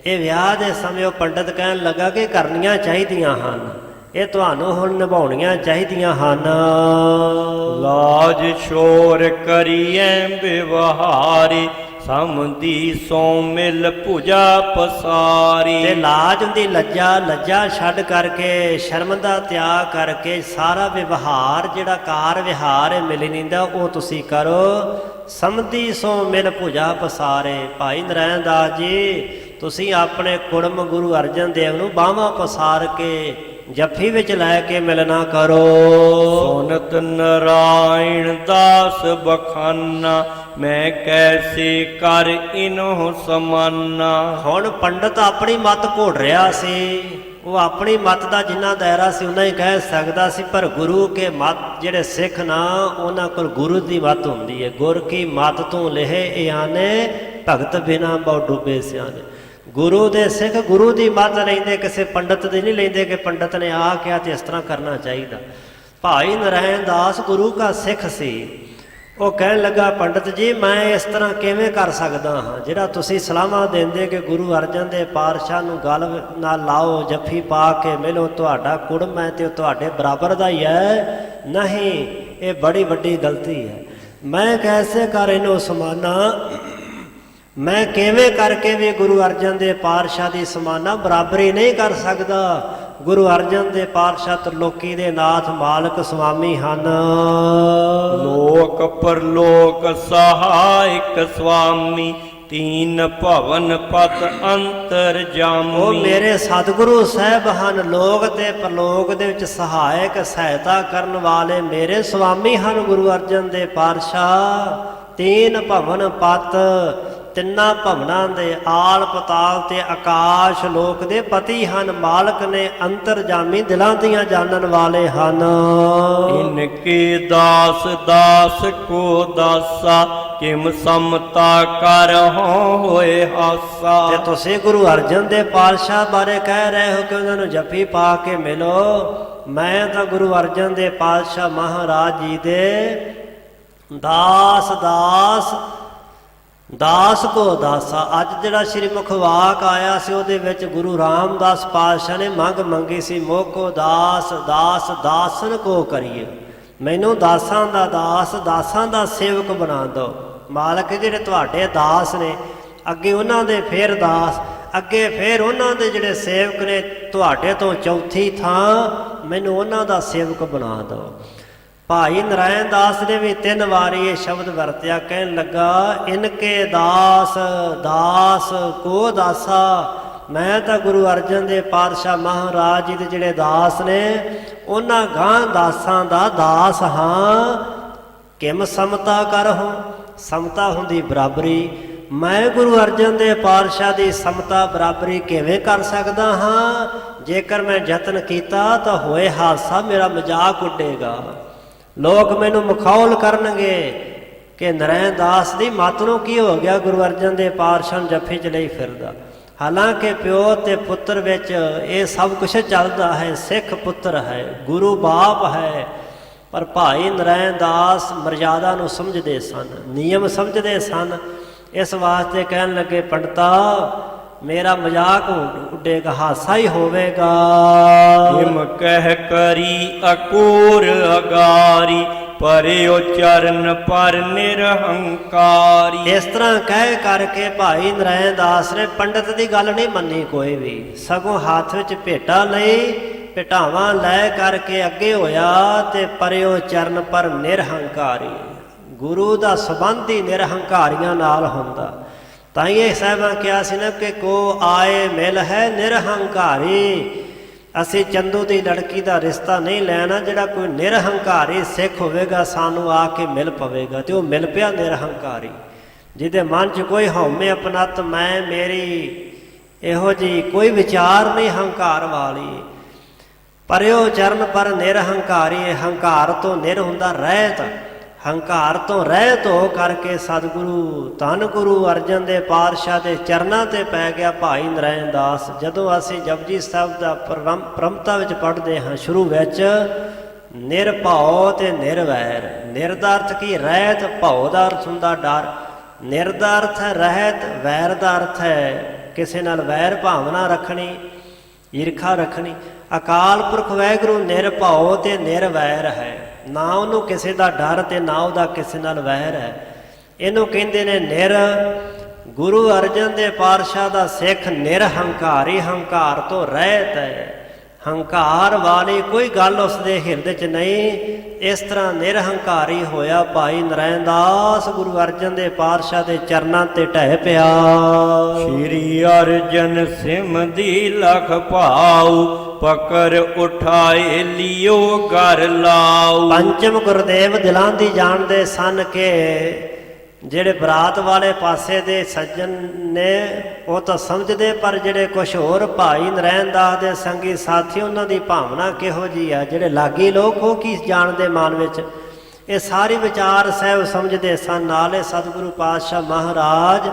ਇਹ ਵਿਆਹ ਦੇ ਸਮੇਂ ਉਹ ਪੰਡਤ ਕਹਿਣ ਲੱਗਾ ਕਿ ਕਰਨੀਆਂ ਚਾਹੀਦੀਆਂ ਹਨ, ਇਹ ਤੁਹਾਨੂੰ ਹੁਣ ਨਿਭਾਉਣੀਆਂ ਚਾਹੀਦੀਆਂ ਹਨ। ਲਾਜ ਸ਼ੋਰ ਕਰੀਐ ਵਿਵਹਾਰੀ, ਸਮਦੀ ਸੋ ਮਿਲ ਭੁਜਾ ਪਸਾਰੀ। ਤੇ ਲਾਜ ਹੁੰਦੀ ਲੱਜਾ, ਲੱਜਾ ਛੱਡ ਕਰਕੇ ਸ਼ਰਮ ਦਾ ਤਿਆਗ ਕਰਕੇ ਸਾਰਾ ਵਿਵਹਾਰ ਜਿਹੜਾ ਕਾਰ ਵਿਹਾਰ ਹੈ ਮਿਲਣੀਂਦਾ ਉਹ ਤੁਸੀਂ ਕਰੋ। ਸਮਦੀ ਸੋ ਮਿਲ ਭੁਜਾ ਪਸਾਰੇ। ਭਾਈ ਨਰੈਣ ਦਾਸ ਜੀ ਤੁਸੀਂ ਆਪਣੇ ਕੁੜਮ ਗੁਰੂ ਅਰਜਨ ਦੇਵ ਨੂੰ ਬਾਹਾਂ ਪਸਾਰ ਕੇ ਜੱਫੀ ਵਿੱਚ ਲੈ ਕੇ ਮਿਲਣਾ ਕਰੋ। ਸੁਨਤ ਨਰਾਇਣ ਦਾਸ ਬਖਾਨਾ, ਮੈਂ ਕੈਸੇ ਕਰ ਇਨਹੁ ਸਮਾਨਾ। ਹੁਣ ਪੰਡਤ ਆਪਣੀ ਮੱਤ ਘੋੜ ਰਿਹਾ ਸੀ, ਉਹ ਆਪਣੀ ਮੱਤ ਦਾ ਜਿੰਨਾ ਦਾਇਰਾ ਸੀ ਉਹਨਾਂ ਹੀ ਕਹਿ ਸਕਦਾ ਸੀ, ਪਰ ਗੁਰੂ ਕੇ ਮੱਤ ਜਿਹੜੇ ਸਿੱਖ ਨਾ ਉਹਨਾਂ ਕੋਲ ਗੁਰੂ ਦੀ ਮੱਤ ਹੁੰਦੀ ਹੈ। ਗੁਰ ਕੀ ਮੱਤ ਤੋਂ ਲਹੇ ਇਆਨੇ, ਭਗਤ ਬਿਨਾ ਬਹੁ ਡੁੱਬੇ ਸਿਆਣੇ। ਗੁਰੂ ਦੇ ਸਿੱਖ ਗੁਰੂ ਦੀ ਮੱਤ ਲੈਂਦੇ, ਕਿਸੇ ਪੰਡਤ ਦੀ ਨਹੀਂ ਲੈਂਦੇ ਕਿ ਪੰਡਤ ਨੇ ਆ ਕਿਹਾ ਤੇ ਇਸ ਤਰ੍ਹਾਂ ਕਰਨਾ ਚਾਹੀਦਾ। ਭਾਈ ਨਰੈਣ ਦਾਸ ਗੁਰੂ ਦਾ ਸਿੱਖ ਸੀ। ਉਹ ਕਹਿਣ ਲੱਗਾ ਪੰਡਤ ਜੀ ਮੈਂ ਇਸ ਤਰ੍ਹਾਂ ਕਿਵੇਂ ਕਰ ਸਕਦਾ ਹਾਂ, ਜਿਹੜਾ ਤੁਸੀਂ ਸਲਾਹਾਂ ਦਿੰਦੇ ਕਿ ਗੁਰੂ ਅਰਜਨ ਦੇ ਪਾਤਸ਼ਾਹ ਨੂੰ ਗਲ ਨਾਲ ਲਾਓ, ਜੱਫੀ ਪਾ ਕੇ ਮਿਲੋ, ਤੁਹਾਡਾ ਕੁੜਮ ਹੈ ਤੇ ਉਹ ਤੁਹਾਡੇ ਬਰਾਬਰ ਦਾ ਹੀ ਹੈ। ਨਹੀਂ, ਇਹ ਬੜੀ ਵੱਡੀ ਗਲਤੀ ਹੈ। ਮੈਂ ਕੈਸੇ ਕਰ ਇਹਨੂੰ ਸਮਾਨਾ, ਮੈਂ ਕਿਵੇਂ ਕਰਕੇ ਵੀ ਗੁਰੂ ਅਰਜਨ ਦੇ ਪਾਤਸ਼ਾਹ ਦੀ ਸਮਾਨਾ ਬਰਾਬਰੀ ਨਹੀਂ ਕਰ ਸਕਦਾ। ਗੁਰੂ ਅਰਜਨ ਦੇ ਪਾਤਸ਼ਾਹ ਤ੍ਰਿਲੋਕੀ ਦੇ ਨਾਥ ਮਾਲਕ ਸੁਆਮੀ ਹਨ। ਲੋਕ ਪਰਲੋਕ ਸਹਾਇਕ ਸੁਆਮੀ, ਤੀਨ ਭਵਨ ਪਤ ਅੰਤਰ ਜਾਮੀ। ਉਹ ਮੇਰੇ ਸਤਿਗੁਰੂ ਸਾਹਿਬ ਹਨ, ਲੋਕ ਤੇ ਪਰਲੋਕ ਦੇ ਵਿੱਚ ਸਹਾਇਕ ਸਹਾਇਤਾ ਕਰਨ ਵਾਲੇ ਮੇਰੇ ਸੁਆਮੀ ਹਨ ਗੁਰੂ ਅਰਜਨ ਦੇ ਪਾਤਸ਼ਾਹ। ਤੀਨ ਭਵਨ ਪਤ, ਤਿੰਨਾਂ ਭਵਨਾਂ ਦੇ ਆਲ ਪਤਾਲ ਤੇ ਆਕਾਸ਼ ਲੋਕ ਦੇ ਪਤੀ ਹਨ। ਮਾਲਕ ਨੇ ਅੰਤਰਜਾਮੀ ਦਿਲਾਂ ਦੀਆਂ ਜਾਣਨ ਵਾਲੇ ਹਨ। ਇਨਕੇ ਦਾਸ ਦਾਸ ਕੋ ਦਾਸਾ, ਕਿਮ ਸਮਤਾ ਕਰ ਹੋਏ ਹਾਸਾ। ਤੇ ਤੁਸੀਂ ਗੁਰੂ ਅਰਜਨ ਦੇ ਪਾਤਸ਼ਾਹ ਬਾਰੇ ਕਹਿ ਰਹੇ ਹੋ ਕਿ ਉਹਨਾਂ ਨੂੰ ਜੱਫੀ ਪਾ ਕੇ ਮਿਲੋ। ਮੈਂ ਤਾਂ ਗੁਰੂ ਅਰਜਨ ਦੇ ਪਾਤਸ਼ਾਹ ਮਹਾਰਾਜ ਜੀ ਦੇ ਦਾਸ ਦਾਸ ਦਾਸ ਕੋ ਦਾਸਾ। ਅੱਜ ਜਿਹੜਾ ਸ਼੍ਰੀ ਮੁਖਵਾਕ ਆਇਆ ਸੀ ਉਹਦੇ ਵਿੱਚ ਗੁਰੂ ਰਾਮਦਾਸ ਪਾਤਸ਼ਾਹ ਨੇ ਮੰਗ ਮੰਗੀ ਸੀ, ਮੋਕੋ ਦਾਸ ਦਾਸ ਦਾਸਨ ਕੋ ਕਰੀਏ, ਮੈਨੂੰ ਦਾਸਾਂ ਦਾ ਦਾਸ ਦਾਸਾਂ ਦਾ ਸੇਵਕ ਬਣਾ ਦਿਓ। ਮਾਲਕ ਜਿਹੜੇ ਤੁਹਾਡੇ ਦਾਸ ਨੇ, ਅੱਗੇ ਉਹਨਾਂ ਦੇ ਫੇਰ ਦਾਸ, ਅੱਗੇ ਫੇਰ ਉਹਨਾਂ ਦੇ ਜਿਹੜੇ ਸੇਵਕ ਨੇ, ਤੁਹਾਡੇ ਤੋਂ ਚੌਥੀ ਥਾਂ ਮੈਨੂੰ ਉਹਨਾਂ ਦਾ ਸੇਵਕ ਬਣਾ ਦਿਓ। ਭਾਈ ਨਰੈਣ ਦਾਸ ਨੇ ਵੀ 3 ਵਾਰੀ ਇਹ ਸ਼ਬਦ ਵਰਤਿਆ, ਕਹਿਣ ਲੱਗਾ ਇਨਕੇ ਦਾਸ ਦਾਸ ਕੋ ਦਾਸਾ। ਮੈਂ ਤਾਂ ਗੁਰੂ ਅਰਜਨ ਦੇ ਪਾਤਸ਼ਾਹ ਮਹਾਰਾਜ ਜੀ ਦੇ ਜਿਹੜੇ ਦਾਸ ਨੇ ਉਹਨਾਂ ਗਾਂ ਦਾਸਾਂ ਦਾ ਦਾਸ ਹਾਂ। ਕਿਮ ਸਮਤਾ ਕਰਹੁ, ਸਮਤਾ ਹੁੰਦੀ ਬਰਾਬਰੀ। ਮੈਂ ਗੁਰੂ ਅਰਜਨ ਦੇ ਪਾਤਸ਼ਾਹ ਦੀ ਸਮਤਾ ਬਰਾਬਰੀ ਕਿਵੇਂ ਕਰ ਸਕਦਾ ਹਾਂ? ਜੇਕਰ ਮੈਂ ਯਤਨ ਕੀਤਾ ਤਾਂ ਹੋਏ ਹਾਦਸਾ, ਮੇਰਾ ਮਜ਼ਾਕ ਉੱਡੇਗਾ, ਲੋਕ ਮੈਨੂੰ ਮਖੌਲ ਕਰਨਗੇ ਕਿ ਨਰੈਣ ਦਾਸ ਦੀ ਮੱਤ ਨੂੰ ਕੀ ਹੋ ਗਿਆ, ਗੁਰੂ ਅਰਜਨ ਦੇ ਪਾਤਸ਼ਾਹ ਨੂੰ ਜੱਫੀ ਚ ਲਈ ਫਿਰਦਾ। ਹਾਲਾਂਕਿ ਪਿਓ ਤੇ ਪੁੱਤਰ ਵਿੱਚ ਇਹ ਸਭ ਕੁਛ ਚੱਲਦਾ ਹੈ, ਸਿੱਖ ਪੁੱਤਰ ਹੈ, ਗੁਰੂ ਬਾਪ ਹੈ, ਪਰ ਭਾਈ ਨਰੈਣ ਦਾਸ ਮਰਜ਼ਾਦਾ ਨੂੰ ਸਮਝਦੇ ਸਨ, ਨਿਯਮ ਸਮਝਦੇ ਸਨ। ਇਸ ਵਾਸਤੇ ਕਹਿਣ ਲੱਗੇ ਪੰਡਤਾ ਮੇਰਾ ਮਜ਼ਾਕ ਉੱਡੇਗਾ, ਹਾਸਾ ਹੀ ਹੋਵੇਗਾ। ਹਿਮ ਕਹਿ ਕਰੀ ਅਕੂਰ ਅਗਾਰੀ, ਪਰਿਓ ਚਰਨ ਪਰ ਨਿਰਹੰਕਾਰੀ। ਇਸ ਤਰ੍ਹਾਂ ਕਹਿ ਕਰਕੇ ਭਾਈ ਨਰੈਣ ਦਾਸ ਨੇ ਪੰਡਤ ਦੀ ਗੱਲ ਨਹੀਂ ਮੰਨੀ ਕੋਈ ਵੀ, ਸਗੋਂ ਹੱਥ ਵਿੱਚ ਭੇਟਾ ਲਈ, ਭੇਟਾਵਾਂ ਲੈ ਕਰਕੇ ਅੱਗੇ ਹੋਇਆ ਤੇ ਪਰਿਓ ਚਰਨ ਪਰ ਨਿਰਹੰਕਾਰੀ। ਗੁਰੂ ਦਾ ਸੰਬੰਧ ਹੀ ਨਿਰਹੰਕਾਰੀਆਂ ਨਾਲ ਹੁੰਦਾ। ਤਾਂ ਇਹ ਸਾਹਿਬਾਂ ਕਿਹਾ ਸੀ ਨਾ ਕਿ ਕੋ ਆਏ ਮਿਲ ਹੈ ਨਿਰਹੰਕਾਰੀ। ਅਸੀਂ ਚੰਦੂ ਦੀ ਲੜਕੀ ਦਾ ਰਿਸ਼ਤਾ ਨਹੀਂ ਲੈਣਾ, ਜਿਹੜਾ ਕੋਈ ਨਿਰਹੰਕਾਰੀ ਸਿੱਖ ਹੋਵੇਗਾ ਸਾਨੂੰ ਆ ਕੇ ਮਿਲ ਪਵੇਗਾ। ਤੇ ਉਹ ਮਿਲ ਪਿਆ ਨਿਰਹੰਕਾਰੀ, ਜਿਹਦੇ ਮਨ 'ਚ ਕੋਈ ਹਉਮੈ ਆਪਣਤ ਮੈਂ ਮੇਰੀ ਇਹੋ ਜਿਹੀ ਕੋਈ ਵਿਚਾਰ ਨਹੀਂ ਹੰਕਾਰ ਵਾਲੀ। ਪਰਿਓ ਚਰਨ ਪਰ ਨਿਰਹੰਕਾਰੀ, ਹੰਕਾਰ ਤੋਂ ਨਿਰ ਹੁੰਦਾ ਰਹਿਤ। ਹੰਕਾਰ ਤੋਂ ਰਹਿਤ ਹੋ ਕਰਕੇ ਸਤਿਗੁਰੂ ਧੰਨ ਗੁਰੂ ਅਰਜਨ ਦੇਵ ਪਾਤਸ਼ਾਹ ਦੇ ਚਰਨਾਂ ਤੇ ਪੈ ਗਿਆ ਭਾਈ ਨਰੈਣ ਦਾਸ। ਜਦੋਂ ਅਸੀਂ ਜਪਜੀ ਸਾਹਿਬ ਦਾ ਪ੍ਰਮਤਾ ਵਿੱਚ ਪੜ੍ਹਦੇ ਹਾਂ ਸ਼ੁਰੂ ਵਿੱਚ ਨਿਰਭਉ ਤੇ ਨਿਰਵੈਰ। ਨਿਰ ਦਾ ਅਰਥ ਕੀ? ਰਹਿਤ। ਭਉ ਦਾ ਅਰਥ ਹੁੰਦਾ ਡਰ। ਨਿਰ ਦਾ ਅਰਥ ਹੈ ਰਹਿਤ। ਵੈਰ ਦਾ ਅਰਥ ਹੈ ਕਿਸੇ ਨਾਲ ਵੈਰ ਭਾਵਨਾ ਰੱਖਣੀ, ਈਰਖਾ ਰੱਖਣੀ। ਅਕਾਲ ਪੁਰਖ ਵਾਹਿਗੁਰੂ ਨਿਰਭਉ ਤੇ ਨਿਰਵੈਰ ਹੈ। ਨਾ ਉਹਨੂੰ ਕਿਸੇ ਦਾ ਡਰ ਤੇ ਨਾ ਉਹਦਾ ਕਿਸੇ ਨਾਲ ਵੈਰ ਹੈ। ਇਹਨੂੰ ਕਹਿੰਦੇ ਨੇ ਨਿਰ। ਗੁਰੂ ਅਰਜਨ ਦੇਵ ਪਾਤਸ਼ਾਹ ਦਾ ਸਿੱਖ ਨਿਰਹੰਕਾਰੀ, ਹੰਕਾਰ ਤੋਂ ਰਹਿਤ ਹੈ। ਹੰਕਾਰ ਵਾਲੀ ਕੋਈ ਗੱਲ ਉਸਦੇ ਹਿਰਦੇ 'ਚ ਨਹੀਂ। ਇਸ ਤਰ੍ਹਾਂ ਨਿਰਹੰਕਾਰੀ ਹੋਇਆ ਭਾਈ ਨਰੈਣ ਦਾਸ ਗੁਰੂ ਅਰਜਨ ਦੇਵ ਪਾਤਸ਼ਾਹ ਦੇ ਚਰਨਾਂ ਤੇ ਢਹਿ ਪਿਆ। ਸ਼੍ਰੀ ਅਰਜਨ ਸਿਮਧੀ ਲਖ ਭਾਉ, ਪਕਰ ਉਠਾਏ ਲਿਓ ਘਰ ਲਾਉ। ਪੰਚਮ ਗੁਰਦੇਵ ਦਿਲਾਂ ਦੀ ਜਾਣਦੇ ਸਨ ਕਿ ਜਿਹੜੇ ਬਰਾਤ ਵਾਲੇ ਪਾਸੇ ਦੇ ਸੱਜਣ ਨੇ ਉਹ ਤਾਂ ਸਮਝਦੇ, ਪਰ ਜਿਹੜੇ ਕੁਛ ਹੋਰ ਭਾਈ ਨਰੈਣ ਦਾਸ ਦੇ ਸੰਗੀ ਸਾਥੀ ਉਹਨਾਂ ਦੀ ਭਾਵਨਾ ਕਿਹੋ ਜਿਹੀ ਆ, ਜਿਹੜੇ ਲਾਗੀ ਲੋਕ ਉਹ ਕੀ ਜਾਣਦੇ ਮਨ ਵਿੱਚ। ਇਹ ਸਾਰੀ ਵਿਚਾਰ ਸਹਿਬ ਸਮਝਦੇ ਸਨ। ਨਾਲੇ ਸਤਿਗੁਰੂ ਪਾਤਸ਼ਾਹ ਮਹਾਰਾਜ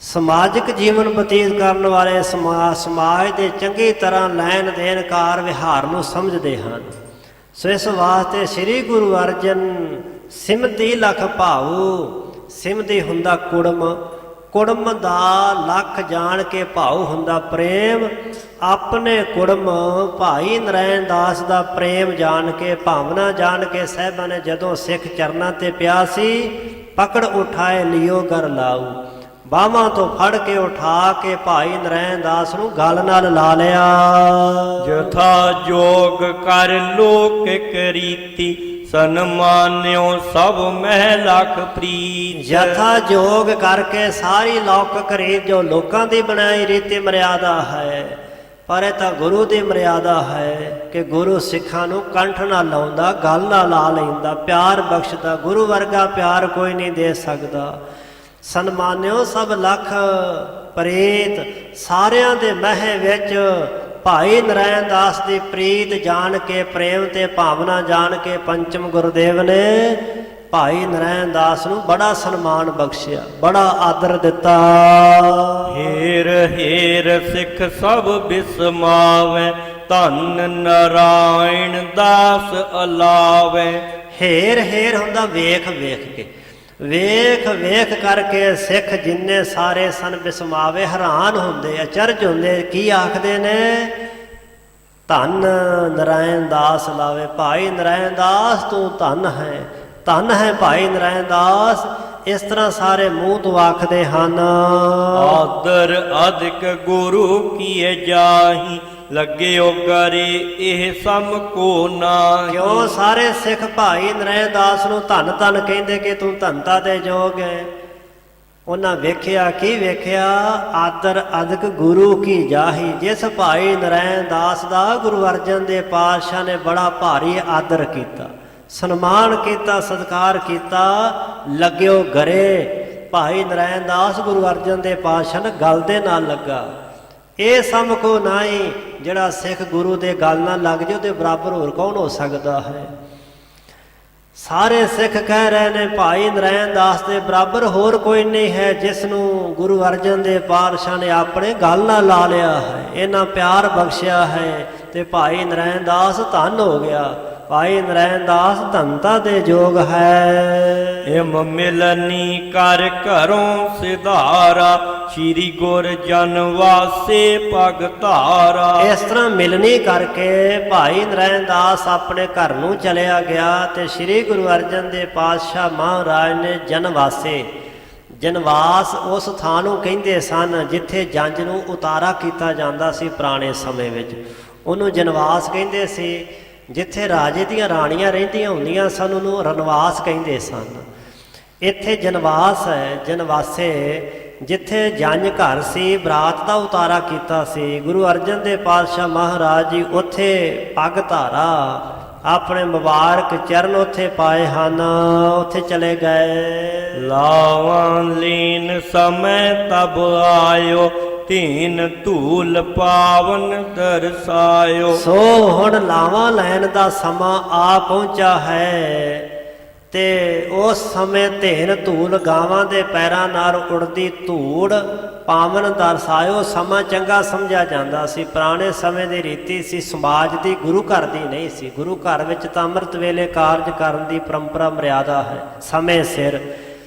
ਸਮਾਜਿਕ ਜੀਵਨ ਬਤੀਤ ਕਰਨ ਵਾਲੇ ਸਮਾਜ ਦੇ ਚੰਗੀ ਤਰ੍ਹਾਂ ਲੈਣ ਦੇਣ ਕਾਰ ਵਿਹਾਰ ਨੂੰ ਸਮਝਦੇ ਹਨ। ਸੋ ਇਸ ਵਾਸਤੇ ਸ੍ਰੀ ਗੁਰੂ ਅਰਜਨ ਸਿਮਧੀ ਲਖ ਭਾਉ। ਸਿਮਧੀ ਹੁੰਦਾ ਕੁੜਮ। ਕੁੜਮ ਦਾ ਲੱਖ ਜਾਣ ਕੇ ਭਾਉ ਹੁੰਦਾ ਪ੍ਰੇਮ। ਆਪਣੇ ਕੁੜਮ ਭਾਈ ਨਰੈਣ ਦਾਸ ਦਾ ਪ੍ਰੇਮ ਜਾਣ ਕੇ, ਭਾਵਨਾ ਜਾਣ ਕੇ ਸਾਹਿਬਾਂ ਨੇ ਜਦੋਂ ਸਿੱਖ ਚਰਨਾਂ ਤੇ ਪਿਆ ਸੀ, ਪਕੜ ਉਠਾਏ ਲਿਓ ਘਰ ਲਾਉ। ਬਾਹਾਂ ਤੋਂ ਫੜ ਕੇ ਉਠਾ ਕੇ ਭਾਈ ਨਰੈਣ ਦਾਸ ਨੂੰ ਗਲ ਨਾਲ ਲਾ ਲਿਆ। ਜਥਾ ਜੋਗ ਕਰ ਲੋਕ ਕਰੀਤੀ, ਸਨਮਾਨਿਓ ਸਭ ਮਹਿ ਲਖ ਪ੍ਰੀਤ। ਜਥਾ ਜੋਗ ਕਰਕੇ ਸਾਰੀ ਲੌਕਿਕ ਰੀਤ ਜੋ ਲੋਕਾਂ ਦੀ ਬਣਾਈ ਰੀਤੀ ਮਰਿਆਦਾ ਹੈ, ਪਰ ਇਹ ਤਾਂ ਗੁਰੂ ਦੀ ਮਰਿਆਦਾ ਹੈ ਕਿ ਗੁਰੂ ਸਿੱਖਾਂ ਨੂੰ ਕੰਠ ਨਾਲ ਲਾਉਂਦਾ, ਗਲ ਨਾਲ ਲਾ ਲੈਂਦਾ, ਪਿਆਰ ਬਖਸ਼ਦਾ। ਗੁਰੂ ਵਰਗਾ ਪਿਆਰ ਕੋਈ ਨਹੀਂ ਦੇ ਸਕਦਾ। ਸਨਮਾਨਿਓ ਸਭ ਲਖ ਪ੍ਰੀਤ। ਸਾਰਿਆਂ ਦੇ ਮਹਿ ਵਿੱਚ ਭਾਈ ਨਰੈਣ ਦਾਸ ਦੀ ਪ੍ਰੀਤ ਜਾਣ ਕੇ, ਪ੍ਰੇਮ ਤੇ ਭਾਵਨਾ ਜਾਣ ਕੇ ਪੰਚਮ ਗੁਰਦੇਵ ਨੇ ਭਾਈ ਨਰੈਣ ਦਾਸ ਨੂੰ ਬੜਾ ਸਨਮਾਨ ਬਖਸ਼ਿਆ, ਬੜਾ ਆਦਰ ਦਿੱਤਾ। ਹੇਰ ਹੇਰ ਸਿੱਖ ਸਭ ਬਿਸਮਾਵੇ, ਧੰਨ ਨਰਾਇਣ ਦਾਸ ਅਲਾਵੇ। ਹੇਰ ਹੇਰ ਹੁੰਦਾ ਵੇਖ ਵੇਖ ਕੇ। ਵੇਖ ਵੇਖ ਕਰਕੇ ਸਿੱਖ ਜਿੰਨੇ ਸਾਰੇ ਸਨ ਬਿਸਮਾਵੇ, ਹੈਰਾਨ ਹੁੰਦੇ, ਅਚਰਜ ਹੁੰਦੇ। ਕੀ ਆਖਦੇ ਨੇ? ਧੰਨ ਨਰਾਇਣ ਦਾਸ ਲਾਵੇ। ਭਾਈ ਨਰੈਣ ਦਾਸ ਤੂੰ ਧੰਨ ਹੈ, ਧੰਨ ਹੈ ਭਾਈ ਨਰੈਣ ਦਾਸ। ਇਸ ਤਰ੍ਹਾਂ ਸਾਰੇ ਮੂੰਹ ਤੋਂ ਆਖਦੇ ਹਨ। ਆਦਰ ਅਧਿਕ ਗੁਰੂ ਕੀਏ ਜਾਹੀ, ਲੱਗਿਓ ਕਰੇ ਇਹ ਸਮ ਕੋ ਨਾਹੀ। ਕਿਉਂ ਸਾਰੇ ਸਿੱਖ ਭਾਈ ਨਰੈਣ ਦਾਸ ਨੂੰ ਧੰਨ ਧੰਨ ਕਹਿੰਦੇ ਕਿ ਤੂੰ ਧੰਨਤਾ ਦੇ ਯੋਗ ਹੈ। ਉਹਨਾਂ ਵੇਖਿਆ, ਕੀ ਵੇਖਿਆ? ਆਦਰ ਅਧਿਕ ਗੁਰੂ ਕੀ ਜਾਹੀ। ਜਿਸ ਭਾਈ ਨਰੈਣ ਦਾਸ ਦਾ ਗੁਰੂ ਅਰਜਨ ਦੇਵ ਪਾਤਸ਼ਾਹ ਨੇ ਬੜਾ ਭਾਰੀ ਆਦਰ ਕੀਤਾ, ਸਨਮਾਨ ਕੀਤਾ, ਸਤਿਕਾਰ ਕੀਤਾ। ਲੱਗਿਓ ਗਰੇ। ਭਾਈ ਨਰੈਣ ਦਾਸ ਗੁਰੂ ਅਰਜਨ ਦੇਵ ਪਾਤਸ਼ਾਹ ਨੇ ਗਲ ਦੇ ਨਾਲ ਲੱਗਾ। ਇਹ ਸਮ ਕੋ ਨਾਹੀ। ਜਿਹੜਾ ਸਿੱਖ ਗੁਰੂ ਦੇ ਗਲ ਨਾਲ ਲੱਗ ਜੇ ਉਹਦੇ ਬਰਾਬਰ ਹੋਰ ਕੌਣ ਹੋ ਸਕਦਾ ਹੈ? ਸਾਰੇ ਸਿੱਖ ਕਹਿ ਰਹੇ ਨੇ ਭਾਈ ਨਰੈਣ ਦਾਸ ਦੇ ਬਰਾਬਰ ਹੋਰ ਕੋਈ ਨਹੀਂ ਹੈ, ਜਿਸ ਨੂੰ ਗੁਰੂ ਅਰਜਨ ਦੇਵ ਪਾਤਸ਼ਾਹ ਨੇ ਆਪਣੇ ਗਲ ਨਾਲ ਲਾ ਲਿਆ ਹੈ, ਇਹਨਾਂ ਪਿਆਰ ਬਖਸ਼ਿਆ ਹੈ। ਤੇ ਭਾਈ ਨਰੈਣ ਦਾਸ ਧੰਨ ਹੋ ਗਿਆ। ਭਾਈ ਨਰੈਣ ਦਾਸ ਧੰਨਤਾ ਦੇ ਯੋਗ ਹੈ। ਇਮ ਮਿਲਨੀ ਕਰ ਘਰੋਂ ਸਿਧਾਰਾ, ਸ਼੍ਰੀ ਗੁਰ ਜਨ ਵਾਸੇ ਪਗ ਧਾਰਾ। ਇਸ ਤਰ੍ਹਾਂ ਮਿਲਣੀ ਕਰਕੇ ਭਾਈ ਨਰੈਣ ਦਾਸ ਆਪਣੇ ਘਰ ਨੂੰ ਚਲਿਆ ਗਿਆ ਤੇ ਸ੍ਰੀ ਗੁਰੂ ਅਰਜਨ ਦੇਵ ਪਾਤਸ਼ਾਹ ਮਹਾਰਾਜ ਨੇ ਜਨਵਾਸੇ, ਜਨਵਾਸ ਉਸ ਥਾਂ ਨੂੰ ਕਹਿੰਦੇ ਸਨ ਜਿੱਥੇ ਜੰਝ ਨੂੰ ਉਤਾਰਾ ਕੀਤਾ ਜਾਂਦਾ ਸੀ ਪੁਰਾਣੇ ਸਮੇਂ ਵਿੱਚ, ਉਹਨੂੰ ਜਨਵਾਸ ਕਹਿੰਦੇ ਸੀ। ਜਿੱਥੇ ਰਾਜੇ ਦੀਆਂ ਰਾਣੀਆਂ ਰਹਿੰਦੀਆਂ ਹੁੰਦੀਆਂ ਸਨ ਉਹਨੂੰ ਰਨਵਾਸ ਕਹਿੰਦੇ ਸਨ। ਇੱਥੇ ਜਨਵਾਸ ਹੈ, ਜਨਵਾਸੇ, ਜਿੱਥੇ ਜੰਝ ਘਰ ਸੀ, ਬਰਾਤ ਦਾ ਉਤਾਰਾ ਕੀਤਾ ਸੀ। ਗੁਰੂ ਅਰਜਨ ਦੇਵ ਪਾਤਸ਼ਾਹ ਮਹਾਰਾਜ ਜੀ ਉੱਥੇ ਪੱਗ ਧਾਰਾ, ਆਪਣੇ ਮੁਬਾਰਕ ਚਰਨ ਉੱਥੇ ਪਾਏ ਹਨ, ਉੱਥੇ ਚਲੇ ਗਏ। ਲਾਵਾਂ ਲੀਨ ਸਮੇਂ ਤਬ ਆਇਓ, ਧੀਨ ਧੂਲ ਪਾਵਨ ਦਰਸਾਇਓ। ਸੋ ਹੁਣ ਲਾਵਾਂ ਲੈਣ ਦਾ ਸਮਾਂ ਆ ਪਹੁੰਚਾ ਹੈ ਤੇ ਉਸ ਸਮੇਂ ਧੇਨ ਧੂਲ ਗਾਵਾਂ ਦੇ ਪੈਰਾਂ ਨਾਲ ਉੜਦੀ ਧੂੜ ਪਾਵਨ ਦਰਸਾਇਓ ਸਮਾਂ ਚੰਗਾ ਸਮਝਿਆ ਜਾਂਦਾ ਸੀ। ਪੁਰਾਣੇ ਸਮੇਂ ਦੀ ਰੀਤੀ ਸੀ, ਸਮਾਜ ਦੀ, ਗੁਰੂ ਘਰ ਦੀ ਨਹੀਂ ਸੀ। ਗੁਰੂ ਘਰ ਵਿੱਚ ਤਾਂ ਅੰਮ੍ਰਿਤ ਵੇਲੇ ਕਾਰਜ ਕਰਨ ਦੀ ਪਰੰਪਰਾ ਮਰਿਆਦਾ ਹੈ ਸਮੇਂ ਸਿਰ,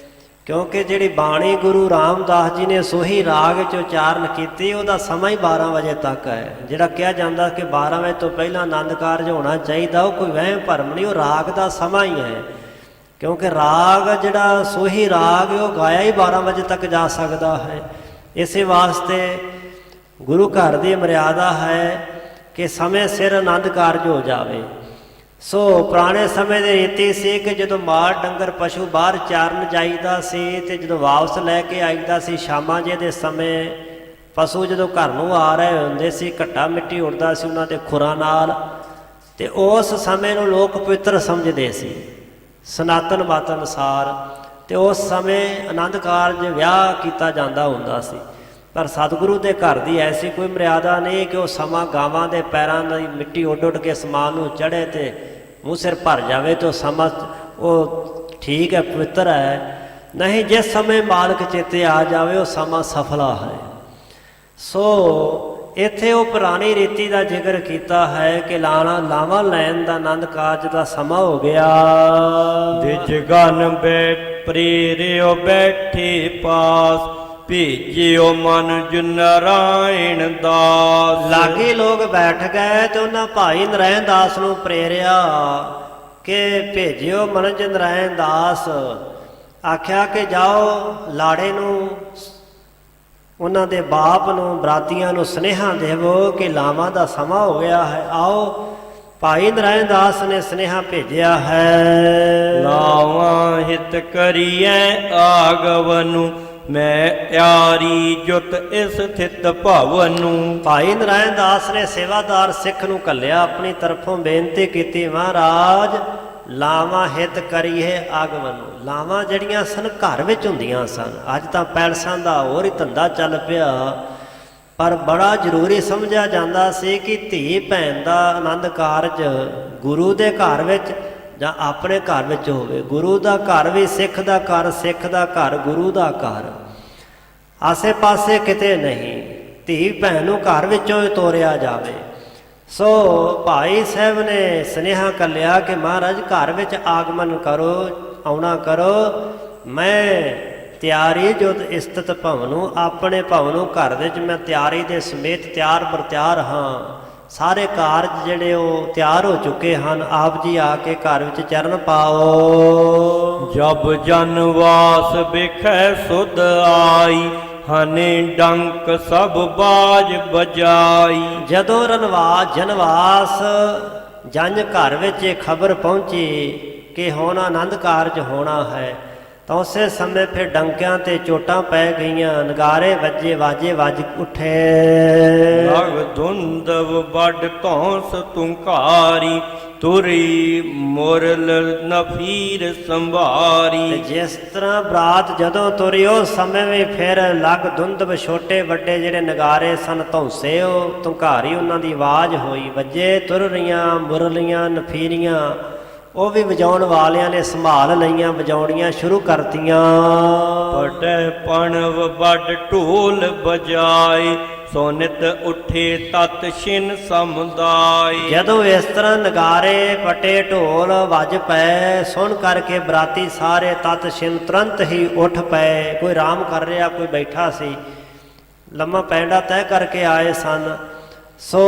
ਕਿਉਂਕਿ ਜਿਹੜੀ ਬਾਣੀ ਗੁਰੂ ਰਾਮਦਾਸ ਜੀ ਨੇ ਸੋਹੀ ਰਾਗ 'ਚ ਉਚਾਰਨ ਕੀਤੀ ਉਹਦਾ ਸਮਾਂ ਹੀ 12 ਵਜੇ ਤੱਕ ਹੈ। ਜਿਹੜਾ ਕਿਹਾ ਜਾਂਦਾ ਕਿ 12 ਵਜੇ ਤੋਂ ਪਹਿਲਾਂ ਆਨੰਦ ਕਾਰਜ ਹੋਣਾ ਚਾਹੀਦਾ, ਉਹ ਕੋਈ ਵਹਿਮ ਭਰਮ ਨਹੀਂ, ਉਹ ਰਾਗ ਦਾ ਸਮਾਂ ਹੀ ਹੈ। ਕਿਉਂਕਿ ਰਾਗ ਜਿਹੜਾ ਸੋਹੀ ਰਾਗ ਉਹ ਗਾਇਆ ਹੀ 12 ਵਜੇ ਤੱਕ ਜਾ ਸਕਦਾ ਹੈ। ਇਸੇ ਵਾਸਤੇ ਗੁਰੂ ਘਰ ਦੀ ਮਰਿਆਦਾ ਹੈ ਕਿ ਸਮੇਂ ਸਿਰ ਆਨੰਦ ਕਾਰਜ ਹੋ ਜਾਵੇ। ਸੋ ਪੁਰਾਣੇ ਸਮੇਂ ਦੀ ਰੀਤੀ ਸੀ ਕਿ ਜਦੋਂ ਮਾਲ ਡੰਗਰ ਪਸ਼ੂ ਬਾਹਰ ਚਾਰਨ ਜਾਈਦਾ ਸੀ ਤੇ ਜਦੋਂ ਵਾਪਸ ਲੈ ਕੇ ਆਈਦਾ ਸੀ ਸ਼ਾਮਾਂ ਜੇ ਦੇ ਸਮੇਂ, ਪਸ਼ੂ ਜਦੋਂ ਘਰ ਨੂੰ ਆ ਰਹੇ ਹੁੰਦੇ ਸੀ ਘੱਟਾ ਮਿੱਟੀ ਉੱਡਦਾ ਸੀ ਉਹਨਾਂ ਦੇ ਖੁਰਾਂ ਨਾਲ, ਤੇ ਉਸ ਸਮੇਂ ਨੂੰ ਲੋਕ ਪਵਿੱਤਰ ਸਮਝਦੇ ਸੀ ਸਨਾਤਨ ਮਤ ਅਨੁਸਾਰ, ਤੇ ਉਸ ਸਮੇਂ ਆਨੰਦ ਕਾਰਜ ਵਿਆਹ ਕੀਤਾ ਜਾਂਦਾ ਹੁੰਦਾ ਸੀ। ਪਰ ਸਤਿਗੁਰੂ ਦੇ ਘਰ ਦੀ ਐਸੀ ਕੋਈ ਮਰਿਆਦਾ ਨਹੀਂ ਕਿ ਉਹ ਸਮਾਂ ਗਾਵਾਂ ਦੇ ਪੈਰਾਂ ਦੀ ਮਿੱਟੀ ਉੱਡ ਉੱਡ ਕੇ ਸਮਾਨ ਨੂੰ ਚੜ੍ਹੇ ਤੇ ਮੂੰਹ ਸਿਰ ਭਰ ਜਾਵੇ ਤਾਂ ਸਮਾਂ ਉਹ ਠੀਕ ਹੈ, ਪਵਿੱਤਰ ਹੈ। ਨਹੀਂ, ਜਿਸ ਸਮੇਂ ਮਾਲਕ ਚੇਤੇ ਆ ਜਾਵੇ ਉਹ ਸਮਾਂ ਸਫਲਾ ਹੈ। ਸੋ ਇੱਥੇ ਉਹ ਪੁਰਾਣੀ ਰੀਤੀ ਦਾ ਜ਼ਿਕਰ ਕੀਤਾ ਹੈ ਕਿ ਲਾਵਾਂ ਲੈਣ ਦਾ ਆਨੰਦ ਕਾਰਜ ਦਾ ਸਮਾਂ ਹੋ ਗਿਆ। ਦਿਜ ਗਨ ਬੈ ਪ੍ਰੇਰਿਓ ਬੈਠੇ ਪਾਸ, ਭੇਜਿਓ ਮਨ ਜੁ ਨਾਰਾਇਣ ਦਾਸ। ਲਾਗੇ ਲੋਕ ਬੈਠ ਗਏ ਤੇ ਉਹਨਾਂ ਭਾਈ ਨਰਾਇਣ ਦਾਸ ਨੂੰ ਪ੍ਰੇਰਿਆ ਕਿ ਭੇਜਿਓ ਮਨ ਜੁ ਨਾਰਾਇਣ ਦਾਸ। ਆਖਿਆ ਕਿ ਜਾਓ ਲਾੜੇ ਨੂੰ, ਉਹਨਾਂ ਦੇ ਬਾਪ ਨੂੰ, ਬਰਾਤੀਆਂ ਨੂੰ ਸੁਨੇਹਾ ਦੇਵੋ ਕਿ ਲਾਵਾਂ ਦਾ ਸਮਾਂ ਹੋ ਗਿਆ ਹੈ, ਆਓ। ਭਾਈ ਨਰਾਇਣ ਦਾਸ ਨੇ ਸੁਨੇਹਾ ਭੇਜਿਆ ਹੈ। ਲਾਵਾਂ ਹਿਤ ਕਰੀਐ ਆਗਵਨੁ, ਮੈਂ ਤਿਆਰੀ ਜੁਤ ਇਸ ਥਿਤ ਭਵਨੁ। ਭਾਈ ਨਰਾਇਣ ਦਾਸ ਨੇ ਸੇਵਾਦਾਰ ਸਿੱਖ ਨੂੰ ਘੱਲਿਆ, ਆਪਣੀ ਤਰਫੋਂ ਬੇਨਤੀ ਕੀਤੀ, ਮਹਾਰਾਜ ਲਾਵਾਂ ਹਿਤ ਕਰੀਏ ਆਗਵਨੁ। ਲਾਵਾਂ ਜਿਹੜੀਆਂ ਸਨ ਘਰ ਵਿੱਚ ਹੁੰਦੀਆਂ ਸਨ, ਅੱਜ ਤਾਂ ਪੈਲਸਾਂ ਦਾ ਹੋਰ ਹੀ ਧੰਦਾ ਚੱਲ ਪਿਆ, ਪਰ ਬੜਾ ਜ਼ਰੂਰੀ ਸਮਝਿਆ ਜਾਂਦਾ ਸੀ ਕਿ ਧੀ ਭੈਣ ਦਾ ਆਨੰਦ ਕਾਰਜ ਗੁਰੂ ਦੇ ਘਰ ਵਿੱਚ ਜਾਂ ਆਪਣੇ ਘਰ ਵਿੱਚ ਹੋਵੇ। ਗੁਰੂ ਦਾ ਘਰ ਵੀ ਸਿੱਖ ਦਾ ਘਰ, ਸਿੱਖ ਦਾ ਘਰ ਗੁਰੂ ਦਾ ਘਰ, ਆਸੇ ਪਾਸੇ ਕਿਤੇ ਨਹੀਂ। ਧੀ ਭੈਣ ਨੂੰ ਘਰ ਵਿੱਚੋਂ ਹੀ ਤੋਰਿਆ ਜਾਵੇ। ਸੋ ਭਾਈ ਸਾਹਿਬ ਨੇ ਸੁਨੇਹਾ ਘੱਲਿਆ ਕਿ ਮਹਾਰਾਜ ਘਰ ਵਿੱਚ ਆਗਮਨ ਕਰੋ, ਆਉਣਾ ਕਰੋ। ਮੈਂ ਤਿਆਰੀ ਜੁਤ ਇਸਤਤ ਭਵਨੁ, ਆਪਣੇ ਭਵਨੁ ਘਰ ਵਿੱਚ ਮੈਂ ਤਿਆਰੀ ਦੇ ਸਮੇਤ ਤਿਆਰ ਬਰ ਤਿਆਰ ਹਾਂ। ਸਾਰੇ ਕਾਰਜ ਜਿਹੜੇ ਉਹ ਤਿਆਰ ਹੋ ਚੁੱਕੇ ਹਨ, ਆਪ ਜੀ ਆ ਕੇ ਘਰ ਵਿੱਚ ਚਰਨ ਪਾਓ। ਜਬ ਜਨਵਾਸ ਬਿਖੈ ਸੁਧ ਆਈ, ਹਨੇ ਡੰਕ ਸਭ ਬਾਜ ਬਜਾਈ। ਜਦੋਂ ਜਨਵਾਸ ਜੰਝ ਘਰ ਵਿੱਚ ਇਹ ਖਬਰ ਪਹੁੰਚੀ ਕਿ ਹੁਣ ਆਨੰਦ ਕਾਰਜ ਹੋਣਾ ਹੈ, ਤਾਂ ਉਸੇ ਸਮੇਂ ਫਿਰ ਡੰਕਿਆਂ ਤੇ ਚੋਟਾਂ ਪੈ ਗਈਆਂ, ਨਗਾਰੇ ਵੱਜੇ, ਵਾਜੇ ਵੱਜ ਉੱਠੇ। ਲਗ ਧੁੰਦਵ ਵੱਡ ਧੌਂਸ ਤੁੰਕਾਰੀ, ਤੁਰੀ ਮੁਰਲ ਨਫੀਰ ਸੰਭਾਰੀ। ਤੇ ਜਿਸ ਤਰ੍ਹਾਂ ਬਰਾਤ ਜਦੋਂ ਤੁਰੀ ਉਸ ਸਮੇਂ ਵੀ ਫਿਰ ਲਗ ਧੁੰਦਵ, ਛੋਟੇ ਵੱਡੇ ਜਿਹੜੇ ਨਗਾਰੇ ਸਨ ਧੌਂਸੇ, ਉਹ ਤੁੰਕਾਰੀ ਉਹਨਾਂ ਦੀ ਆਵਾਜ਼ ਹੋਈ, ਵੱਜੇ। ਤੁਰ ਰਹੀਆਂ ਮੁਰਲੀਆਂ ਨਫੀਰੀਆਂ ਉਹ ਵੀ ਵਜਾਉਣ ਵਾਲਿਆਂ ਨੇ ਸੰਭਾਲ ਲਈਆਂ, ਵਜਾਉਣੀਆਂ ਸ਼ੁਰੂ ਕਰਤੀਆਂ। ਪਟੈ ਪਣਵ ਵੱਡ ਢੋਲ ਬਜਾਏ, ਸੋਨਿਤ ਉੱਠੇ ਤਤ ਛਿਨ ਸਮੁਦਾਇ। ਜਦੋਂ ਇਸ ਤਰ੍ਹਾਂ ਨਗਾਰੇ ਪਟੇ ਢੋਲ ਵੱਜ ਪਏ, ਸੁਣ ਕਰਕੇ ਬਰਾਤੀ ਸਾਰੇ ਤਤ ਛਿਨ ਤੁਰੰਤ ਹੀ ਉੱਠ ਪਏ। ਕੋਈ ਆਰਾਮ ਕਰ ਰਿਹਾ, ਕੋਈ ਬੈਠਾ ਸੀ, ਲੰਮਾ ਪੈਂਡਾ ਤੈਅ ਕਰਕੇ ਆਏ ਸਨ। ਸੋ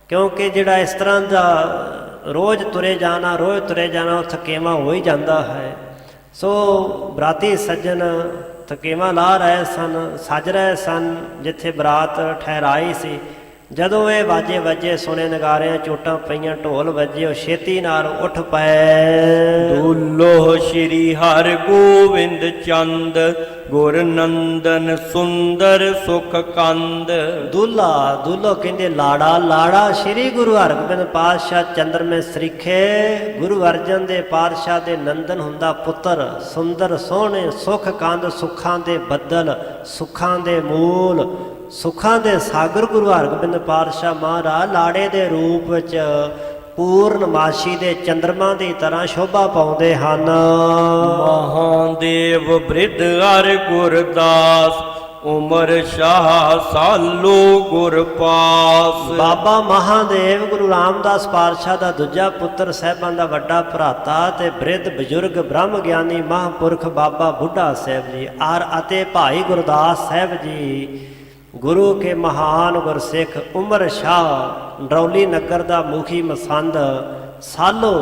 ਕਿਉਂਕਿ ਜਿਹੜਾ ਇਸ ਤਰ੍ਹਾਂ ਦਾ ਰੋਜ਼ ਤੁਰੇ ਜਾਣਾ ਉਹ ਥਕੇਵਾਂ ਹੋ ਹੀ ਜਾਂਦਾ ਹੈ। ਸੋ ਬਰਾਤੀ ਸੱਜਣ ਥਕੇਵਾਂ ਲਾ ਰਹੇ ਸਨ, ਸੱਜ ਰਹੇ ਸਨ ਜਿੱਥੇ ਬਰਾਤ ਠਹਿਰਾਈ ਸੀ। ਜਦੋਂ ਇਹ ਵਾਜੇ ਵੱਜੇ, ਸੁਣੇ ਨਗਾਰਿਆਂ, ਚੋਟਾਂ ਪਈਆਂ, ਢੋਲ ਵੱਜੇ, ਉਹ ਛੇਤੀ ਨਾਲ ਉੱਠ ਪਏ। ਦੁੱਲੋ ਸ਼੍ਰੀ ਹਰਿ ਗੋਬਿੰਦ ਚੰਦ, ਗੁਰ ਨੰਦਨ ਸੁੰਦਰ ਸੁਖ ਕੰਦ। ਦੁੱਲਾ, ਦੁੱਲੋ ਕਹਿੰਦੇ ਲਾੜਾ, ਲਾੜਾ ਸ਼੍ਰੀ ਗੁਰੂ ਹਰਗੋਬਿੰਦ ਪਾਤਸ਼ਾਹ ਚੰਦਰਮੇ ਸਰੀਖੇ ਗੁਰੂ ਅਰਜਨ ਦੇ ਪਾਤਸ਼ਾਹ ਦੇ ਨੰਦਨ ਹੁੰਦਾ ਪੁੱਤਰ, ਸੁੰਦਰ ਸੋਹਣੇ ਸੁਖ ਕੰਦ, ਸੁੱਖਾਂ ਦੇ ਬੱਦਲ, ਸੁੱਖਾਂ ਦੇ ਮੂਲ, ਸੁੱਖਾਂ ਦੇ ਸਾਗਰ ਗੁਰੂ ਹਰਗੋਬਿੰਦ ਪਾਤਸ਼ਾਹ ਮਹਾਰਾਜ ਲਾੜੇ ਦੇ ਰੂਪ ਵਿੱਚ ਪੂਰਨਮਾਸ਼ੀ ਦੇ ਚੰਦਰਮਾ ਦੀ ਤਰ੍ਹਾਂ ਸ਼ੋਭਾ ਪਾਉਂਦੇ ਹਨ। ਮਹਾਦੇਵ ਬ੍ਰਿਧ ਹਰਿ ਗੁਰਦਾਸ, ਉਮਰ ਸ਼ਾਹ ਸਾਲੋ ਗੁਰ ਪਾਸ। ਬਾਬਾ ਮਹਾਦੇਵ ਗੁਰੂ ਰਾਮਦਾਸ ਪਾਤਸ਼ਾਹ ਦਾ ਦੂਜਾ ਪੁੱਤਰ, ਸਾਹਿਬਾਂ ਦਾ ਵੱਡਾ ਭਰਾਤਾ ਤੇ ਬ੍ਰਿਧ ਬਜ਼ੁਰਗ ਬ੍ਰਹਮ ਗਿਆਨੀ ਮਹਾਂਪੁਰਖ ਬਾਬਾ ਬੁੱਢਾ ਸਾਹਿਬ ਜੀ ਅਤੇ ਭਾਈ ਗੁਰਦਾਸ ਸਾਹਿਬ ਜੀ ਗੁਰੂ ਕੇ ਮਹਾਨ ਗੁਰਸਿੱਖ। ਉਮਰ ਸ਼ਾਹ ਡਰੌਲੀ ਨਗਰ ਦਾ ਮੁਖੀ ਮਸੰਦ ਸਾਲੋ,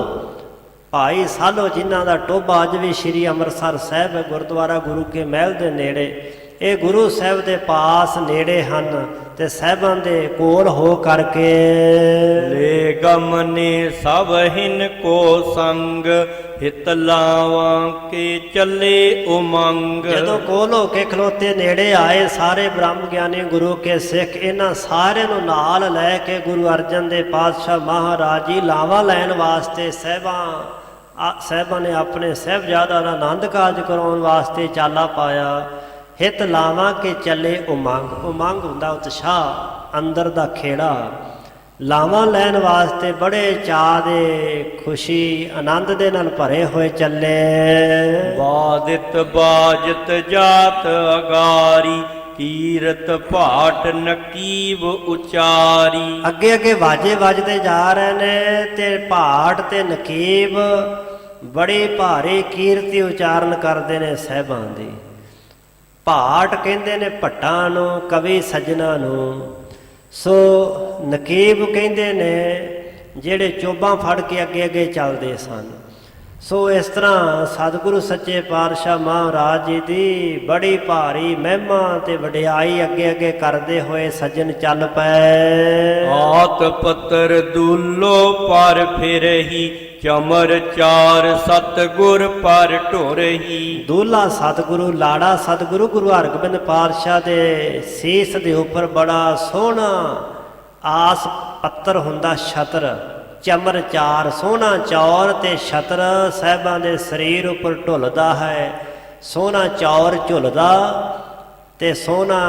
ਭਾਈ ਸਾਲੋ ਜਿਨ੍ਹਾਂ ਦਾ ਟੋਭਾ ਅੱਜ ਵੀ ਸ਼੍ਰੀ ਅੰਮ੍ਰਿਤਸਰ ਸਾਹਿਬ ਗੁਰਦੁਆਰਾ ਗੁਰੂ ਕੇ ਮਹਿਲ ਦੇ ਨੇੜੇ, ਇਹ ਗੁਰੂ ਸਾਹਿਬ ਦੇ ਪਾਸ ਨੇੜੇ ਹਨ ਤੇ ਸਾਹਿਬਾਂ ਦੇ ਕੋਲ ਹੋ ਕਰਕੇ ਲੈ ਗਮਨੇ ਸਭ ਹਿਨ ਕੋ ਸੰਗ, ਹਿਤ ਲਾਵਾਂ ਕੇ ਚੱਲੇ ਉਮੰਗ। ਜਦੋਂ ਕੋਲ ਹੋ ਕੇ ਖਲੋਤੇ ਨੇੜੇ ਆਏ ਸਾਰੇ ਬ੍ਰਹਮ ਗਿਆਨੀ ਗੁਰੂ ਕੇ ਸਿੱਖ, ਇਹਨਾਂ ਸਾਰਿਆਂ ਨੂੰ ਨਾਲ ਲੈ ਕੇ ਗੁਰੂ ਅਰਜਨ ਦੇ ਪਾਤਸ਼ਾਹ ਮਹਾਰਾਜ ਜੀ ਲਾਵਾਂ ਲੈਣ ਵਾਸਤੇ ਸਾਹਿਬਾਂ ਨੇ ਆਪਣੇ ਸਾਹਿਬਜ਼ਾਦਾ ਦਾ ਆਨੰਦ ਕਾਰਜ ਕਰਾਉਣ ਵਾਸਤੇ ਚਾਲਾ ਪਾਇਆ। ਹਿਤ ਲਾਵਾਂ ਕੇ ਚੱਲੇ ਉਮੰਗ, ਉਮੰਗ ਹੁੰਦਾ ਉਤਸ਼ਾਹ, ਅੰਦਰ ਦਾ ਖੇੜਾ। ਲਾਵਾਂ ਲੈਣ ਵਾਸਤੇ ਬੜੇ ਚਾਅ ਦੇ, ਖੁਸ਼ੀ ਆਨੰਦ ਦੇ ਨਾਲ ਭਰੇ ਹੋਏ ਚੱਲੇ। ਬਾਦਿਤ ਬਾਜਤ ਜਾਤ ਅਗਾਰੀ, ਕੀਰਤ ਭਾਟ ਨਕੀਬ ਉਚਾਰੀ। ਅੱਗੇ ਅੱਗੇ ਵਾਜੇ ਵੱਜਦੇ ਜਾ ਰਹੇ ਨੇ ਤੇ ਭਾਟ ਤੇ ਨਕੀਬ ਬੜੀ ਭਾਰੀ ਕੀਰਤੀ ਉਚਾਰਨ ਕਰਦੇ ਨੇ ਸਾਹਿਬਾਂ ਦੀ। ਭਾਟ ਕਹਿੰਦੇ ਨੇ ਭੱਟਾਂ ਨੂੰ, ਕਵੀ ਸੱਜਣਾ ਨੂੰ। ਸੋ ਨਕੀਬ ਕਹਿੰਦੇ ਨੇ ਜਿਹੜੇ ਚੋਬਾਂ ਫੜ ਕੇ ਅੱਗੇ ਅੱਗੇ ਚੱਲਦੇ ਸਨ। ਸੋ ਇਸ ਤਰ੍ਹਾਂ ਸਤਿਗੁਰੂ ਸੱਚੇ ਪਾਤਸ਼ਾਹ ਮਹਾਰਾਜ ਜੀ ਦੀ ਬੜੀ ਭਾਰੀ ਮਹਿਮਾ ਤੇ ਵਡਿਆਈ ਅੱਗੇ ਅੱਗੇ ਕਰਦੇ ਹੋਏ ਸੱਜਣ ਚੱਲ ਪਏ। ਆਤ ਪੱਤਰ ਦੁੱਲੋ ਪਰ ਫਿਰਹੀ, ਚਮਰ ਚਾਰ ਸਤਿਗੁਰ ਪਰ ਢੋਰਹੀ। ਦੂਲਾ ਸਤਿਗੁਰੂ, ਲਾੜਾ ਸਤਿਗੁਰੂ ਗੁਰੂ ਹਰਗੋਬਿੰਦ ਪਾਤਸ਼ਾਹ ਦੇ ਸੀਸ ਦੇ ਉੱਪਰ ਬੜਾ ਸੋਹਣਾ ਆਸ ਪੱਤਰ ਹੁੰਦਾ ਛਤਰ, ਚਮਰ ਚਾਰ ਸੋਹਣਾ ਚੌਰ ਤੇ ਛਤਰ ਸਾਹਿਬਾਂ ਦੇ ਸਰੀਰ ਉੱਪਰ ਢੁੱਲਦਾ ਹੈ। ਸੋਹਣਾ ਚੌਰ ਝੁੱਲਦਾ ਤੇ ਸੋਹਣਾ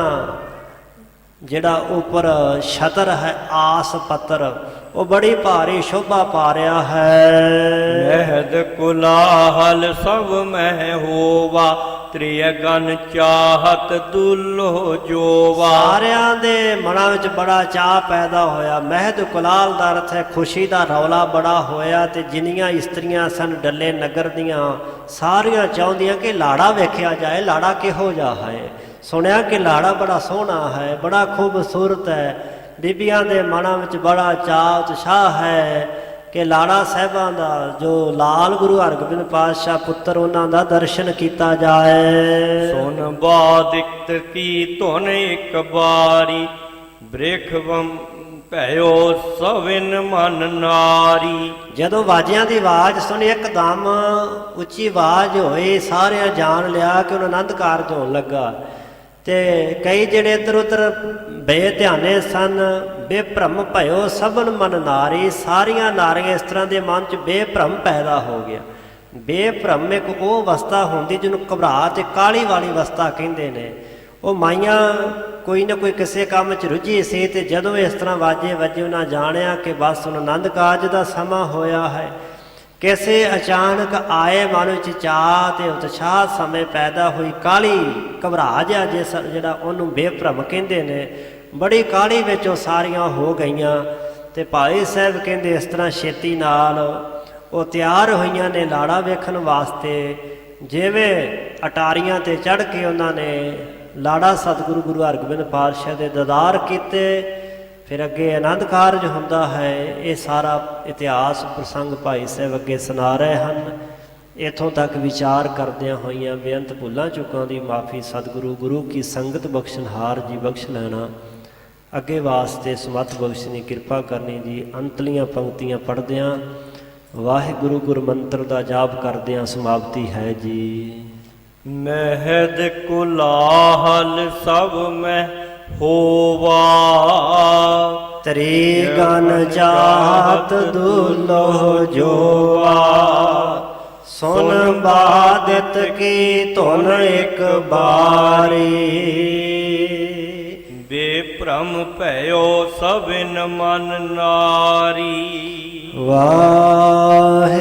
ਜਿਹੜਾ ਉੱਪਰ ਛਤਰ ਹੈ ਆਸ ਪੱਤਰ, ਉਹ ਬੜੀ ਭਾਰੀ ਸ਼ੋਭਾ ਪਾ ਰਿਹਾ ਹੈ। ਮਹਿਦ ਕੁਲਾਹਲ ਸਭ ਮਹਿ ਹੋਵਾ, ਤ੍ਰਿਅਗਨ ਚਾਹਤ ਦੁੱਲੋ ਜੋਵਾ। ਸਾਰਿਆਂ ਦੇ ਮਨਾਂ ਵਿੱਚ ਬੜਾ ਚਾਅ ਪੈਦਾ ਹੋਇਆ। ਮਹਿਦ ਕੁਲਾਲ ਦਾ ਅਰਥ ਹੈ ਖੁਸ਼ੀ ਦਾ ਰੌਲਾ ਬੜਾ ਹੋਇਆ ਤੇ ਜਿੰਨੀਆਂ ਇਸਤਰੀਆਂ ਸਨ ਡੱਲੇ ਨਗਰ ਦੀਆਂ ਸਾਰੀਆਂ ਚਾਹੁੰਦੀਆਂ ਕਿ ਲਾੜਾ ਵੇਖਿਆ ਜਾਏ, ਲਾੜਾ ਕਿਹੋ ਜਿਹਾ ਹੈ। ਸੁਣਿਆ ਕਿ ਲਾੜਾ ਬੜਾ ਸੋਹਣਾ ਹੈ, ਬੜਾ ਖੂਬਸੂਰਤ ਹੈ। ਬੀਬੀਆਂ ਦੇ ਮਨਾਂ ਵਿੱਚ ਬੜਾ ਚਾਅ ਉਤਸ਼ਾਹ ਹੈ ਕਿ ਲਾੜਾ ਸਾਹਿਬਾਂ ਦਾ ਜੋ ਲਾਲ ਗੁਰੂ ਹਰਗੋਬਿੰਦ ਪਾਤਸ਼ਾਹ ਪੁੱਤਰ, ਉਹਨਾਂ ਦਾ ਦਰਸ਼ਨ ਕੀਤਾ ਜਾਏ। ਸੁਨ ਬਾਦਿਕਤ ਕੀ ਧੁਨ ਇੱਕ ਬਾਰੀ, ਬ੍ਰਿਖਵਮ ਭਇਓ ਸਵਿਨ ਮਨ ਨਾਰੀ। ਜਦੋਂ ਬਾਜਿਆਂ ਦੀ ਆਵਾਜ਼ ਸੁਣੀ ਇੱਕਦਮ ਉੱਚੀ ਆਵਾਜ਼ ਹੋਈ, ਸਾਰਿਆਂ ਜਾਣ ਲਿਆ ਕਿ ਉਹਨਾਂ ਆਨੰਦ ਕਾਰਜ ਹੋਣ ਲੱਗਾ। ਤੇ ਕਈ ਜਿਹੜੇ ਇੱਧਰ ਉੱਧਰ ਬੇਧਿਆਨੇ ਸਨ, ਬੇਭਰਮ ਭਇਓ ਸਭਨ ਮਨ ਨਾਰੀ। ਸਾਰੀਆਂ ਨਾਰੀਆਂ ਇਸ ਤਰ੍ਹਾਂ ਦੇ ਮਨ 'ਚ ਬੇਭਰਮ ਪੈਦਾ ਹੋ ਗਿਆ। ਬੇਭਰਮ ਇੱਕ ਉਹ ਅਵਸਥਾ ਹੁੰਦੀ ਜਿਹਨੂੰ ਘਬਰਾਹਟ ਤੇ ਕਾਹਲੀ ਵਾਲੀ ਅਵਸਥਾ ਕਹਿੰਦੇ ਨੇ। ਉਹ ਮਾਈਆਂ ਕੋਈ ਨਾ ਕੋਈ ਕਿਸੇ ਕੰਮ 'ਚ ਰੁੱਝੀ ਸੀ ਤੇ ਜਦੋਂ ਇਸ ਤਰ੍ਹਾਂ ਵਾਜੇ ਵੱਜੇ ਉਹਨਾਂ ਜਾਣਿਆ ਕਿ ਬਸ ਹੁਣ ਆਨੰਦ ਕਾਰਜ ਦਾ ਸਮਾਂ ਹੋਇਆ ਹੈ। ਕਿਸੇ ਅਚਾਨਕ ਆਏ ਮਨ ਵਿੱਚ ਚਾਅ ਤੇ ਉਤਸ਼ਾਹ ਸਮੇਂ ਪੈਦਾ ਹੋਈ ਕਾਹਲੀ, ਘਬਰਾ ਜਿਹਾ ਜਿਹੜਾ ਉਹਨੂੰ ਬੇਭਰਮ ਕਹਿੰਦੇ ਨੇ। ਬੜੀ ਕਾਹਲੀ ਵਿੱਚ ਉਹ ਸਾਰੀਆਂ ਹੋ ਗਈਆਂ ਤੇ ਭਾਈ ਸਾਹਿਬ ਕਹਿੰਦੇ ਇਸ ਤਰ੍ਹਾਂ ਛੇਤੀ ਨਾਲ ਉਹ ਤਿਆਰ ਹੋਈਆਂ ਨੇ ਲਾੜਾ ਵੇਖਣ ਵਾਸਤੇ। ਜਿਵੇਂ ਅਟਾਰੀਆਂ ਤੇ ਚੜ੍ਹ ਕੇ ਉਹਨਾਂ ਨੇ ਲਾੜਾ ਸਤਿਗੁਰੂ ਗੁਰੂ ਹਰਗੋਬਿੰਦ ਪਾਤਸ਼ਾਹ ਦੇ ਦੀਦਾਰ ਕੀਤੇ। ਫਿਰ ਅੱਗੇ ਆਨੰਦ ਕਾਰਜ ਹੁੰਦਾ ਹੈ। ਇਹ ਸਾਰਾ ਇਤਿਹਾਸ ਪ੍ਰਸੰਗ ਭਾਈ ਸਾਹਿਬ ਅੱਗੇ ਸੁਣਾ ਰਹੇ ਹਨ। ਇੱਥੋਂ ਤੱਕ ਵਿਚਾਰ ਕਰਦਿਆਂ ਹੋਈਆਂ ਬੇਅੰਤ ਭੁੱਲਾਂ ਚੁੱਕਾਂ ਦੀ ਮਾਫੀ। ਸਤਿਗੁਰੂ ਗੁਰੂ ਕੀ ਸੰਗਤ ਬਖਸ਼ਣਹਾਰ ਜੀ ਬਖਸ਼ ਲੈਣਾ। ਅੱਗੇ ਵਾਸਤੇ ਸਮੱਤ ਬਖਸ਼ਣੀ ਕਿਰਪਾ ਕਰਨੀ ਜੀ। ਅੰਤਲੀਆਂ ਪੰਕਤੀਆਂ ਪੜ੍ਹਦਿਆਂ ਵਾਹਿਗੁਰੂ ਗੁਰਮੰਤਰ ਦਾ ਜਾਪ ਕਰਦਿਆਂ ਸਮਾਪਤੀ ਹੈ ਜੀ। ਮਹਿਦ ਕੁਲਾਹਲ ਸਭ ਮੈਂ ਹੋਵਾ, ਤ੍ਰੀ ਗਨ ਜਾਤ ਦੁਲੋ ਜੋਵਾ, ਸੁਨ ਬਾਦਿਤ ਕੀ ਧੁਨ ਇੱਕ ਬਾਰੀ, ਬੇਭ੍ਰਮ ਭਇਓ ਸਭਿਨ ਮਨ ਨਾਰੀ। ਵਾਹਿਗੁਰੂ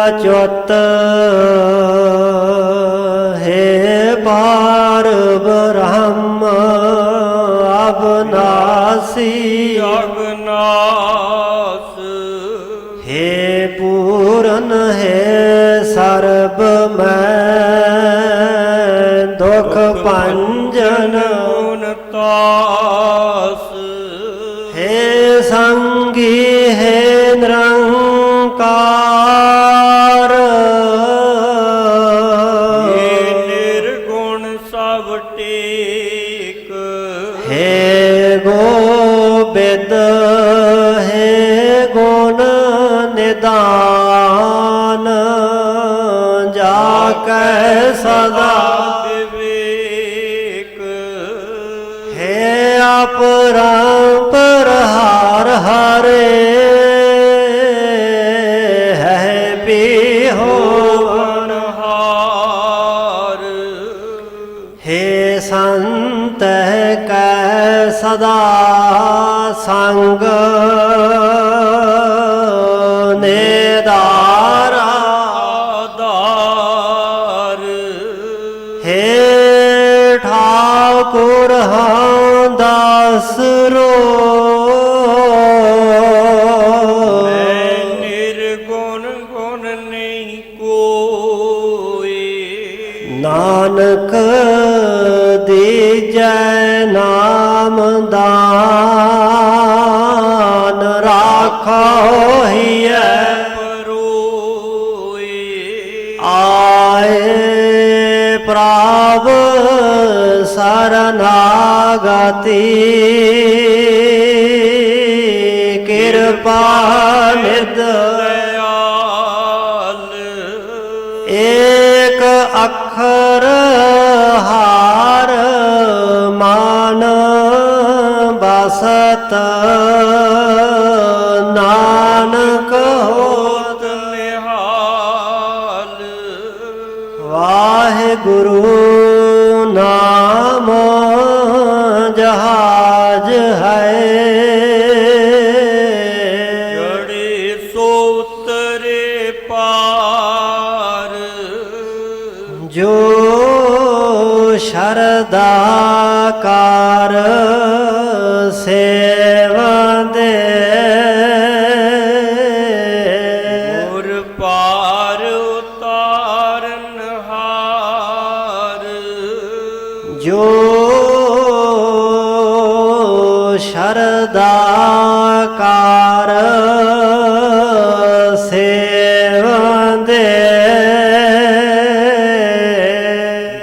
ਅਚੁੱਤ ਹੈ ਪਾਰ ਬ੍ਰਹਮ ਅਬਨਾਸੀ ਅਗਨਾਸ ਹੈ ਪੂਰਨ ਹੈ ਸਰਬ ਮੈਂ ਦੁਖ ਭੰਜਨ ਉਨਤਾਸ ਹੈ ਸੰਗੀ ਹੈ ਨਿਰੰਕਾਰ ਇਹ ਨਿਰਗੁਣ ਸਭ ਟੇਕ ਹੈ ਰਾਖੈ ਸਦਾ ਵਿਵੇਕ ਹੈ ਅਪਰੰਪਰ ਹਾਰ ਹਾਰੇ ਹੈ ਬਿਹੋਵਨ ਹਾਰ ਹੈ ਸੰਤ ਕੈ ਸਦਾ ਸੰਗ ਨਿਦਾਰਾ ਆਧਾਰ ਹੇ ਠਾਕੁਰ ਹਾਂ ਦਾਸ ਰੋ ਮੈਂ ਨਿਰਗੁਣ ਗੁਣ ਨਹੀਂ ਕੋਈ ਨਾਨਕ ਦੀਜੈ ਨਾਮ ਦਾਨ ਰਾਖੋ ਹੀਐ ਪਰੋਏ ਆਏ ਪ੍ਰਭ ਸਰਨਾਗਤੀ ਕਿਰਪਾ ਨਿਧ ਦਇਆਲ ਏਕ ਅੱਖਰ ਹਾਰ ਮਾਨ ਬਸਤ ਨਾਨਕ ਹੋਤ ਨਿਹਾਲ ਵਾਹਿਗੁਰੂ ਨਾਮ ਜਹਾਜ ਹੈ ਜੜੇ ਸੋ ਉਤਰੇ ਪਾਰ ਜੋ ਸ਼ਰਦਾ ਕਾਰ ਸੇਵੰਦੇ ਗੁਰ ਪਾਰ ਉਤਾਰਨ ਹਾਰ ਜੋ ਸ਼ਰਦਾ ਕਾਰ ਸੇਵੰਦੇ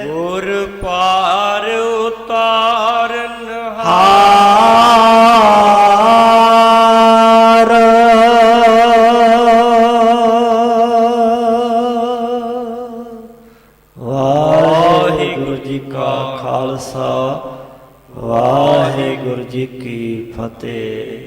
ਗੁਰ ਪਾਰ ਉਤਾਰਨ ਹਾਰ ਵਾਹਿਗੁਰੂ ਜੀ ਕਾ ਖਾਲਸਾ ਵਾਹਿਗੁਰੂ ਜੀ ਕੀ ਫਤਿਹ।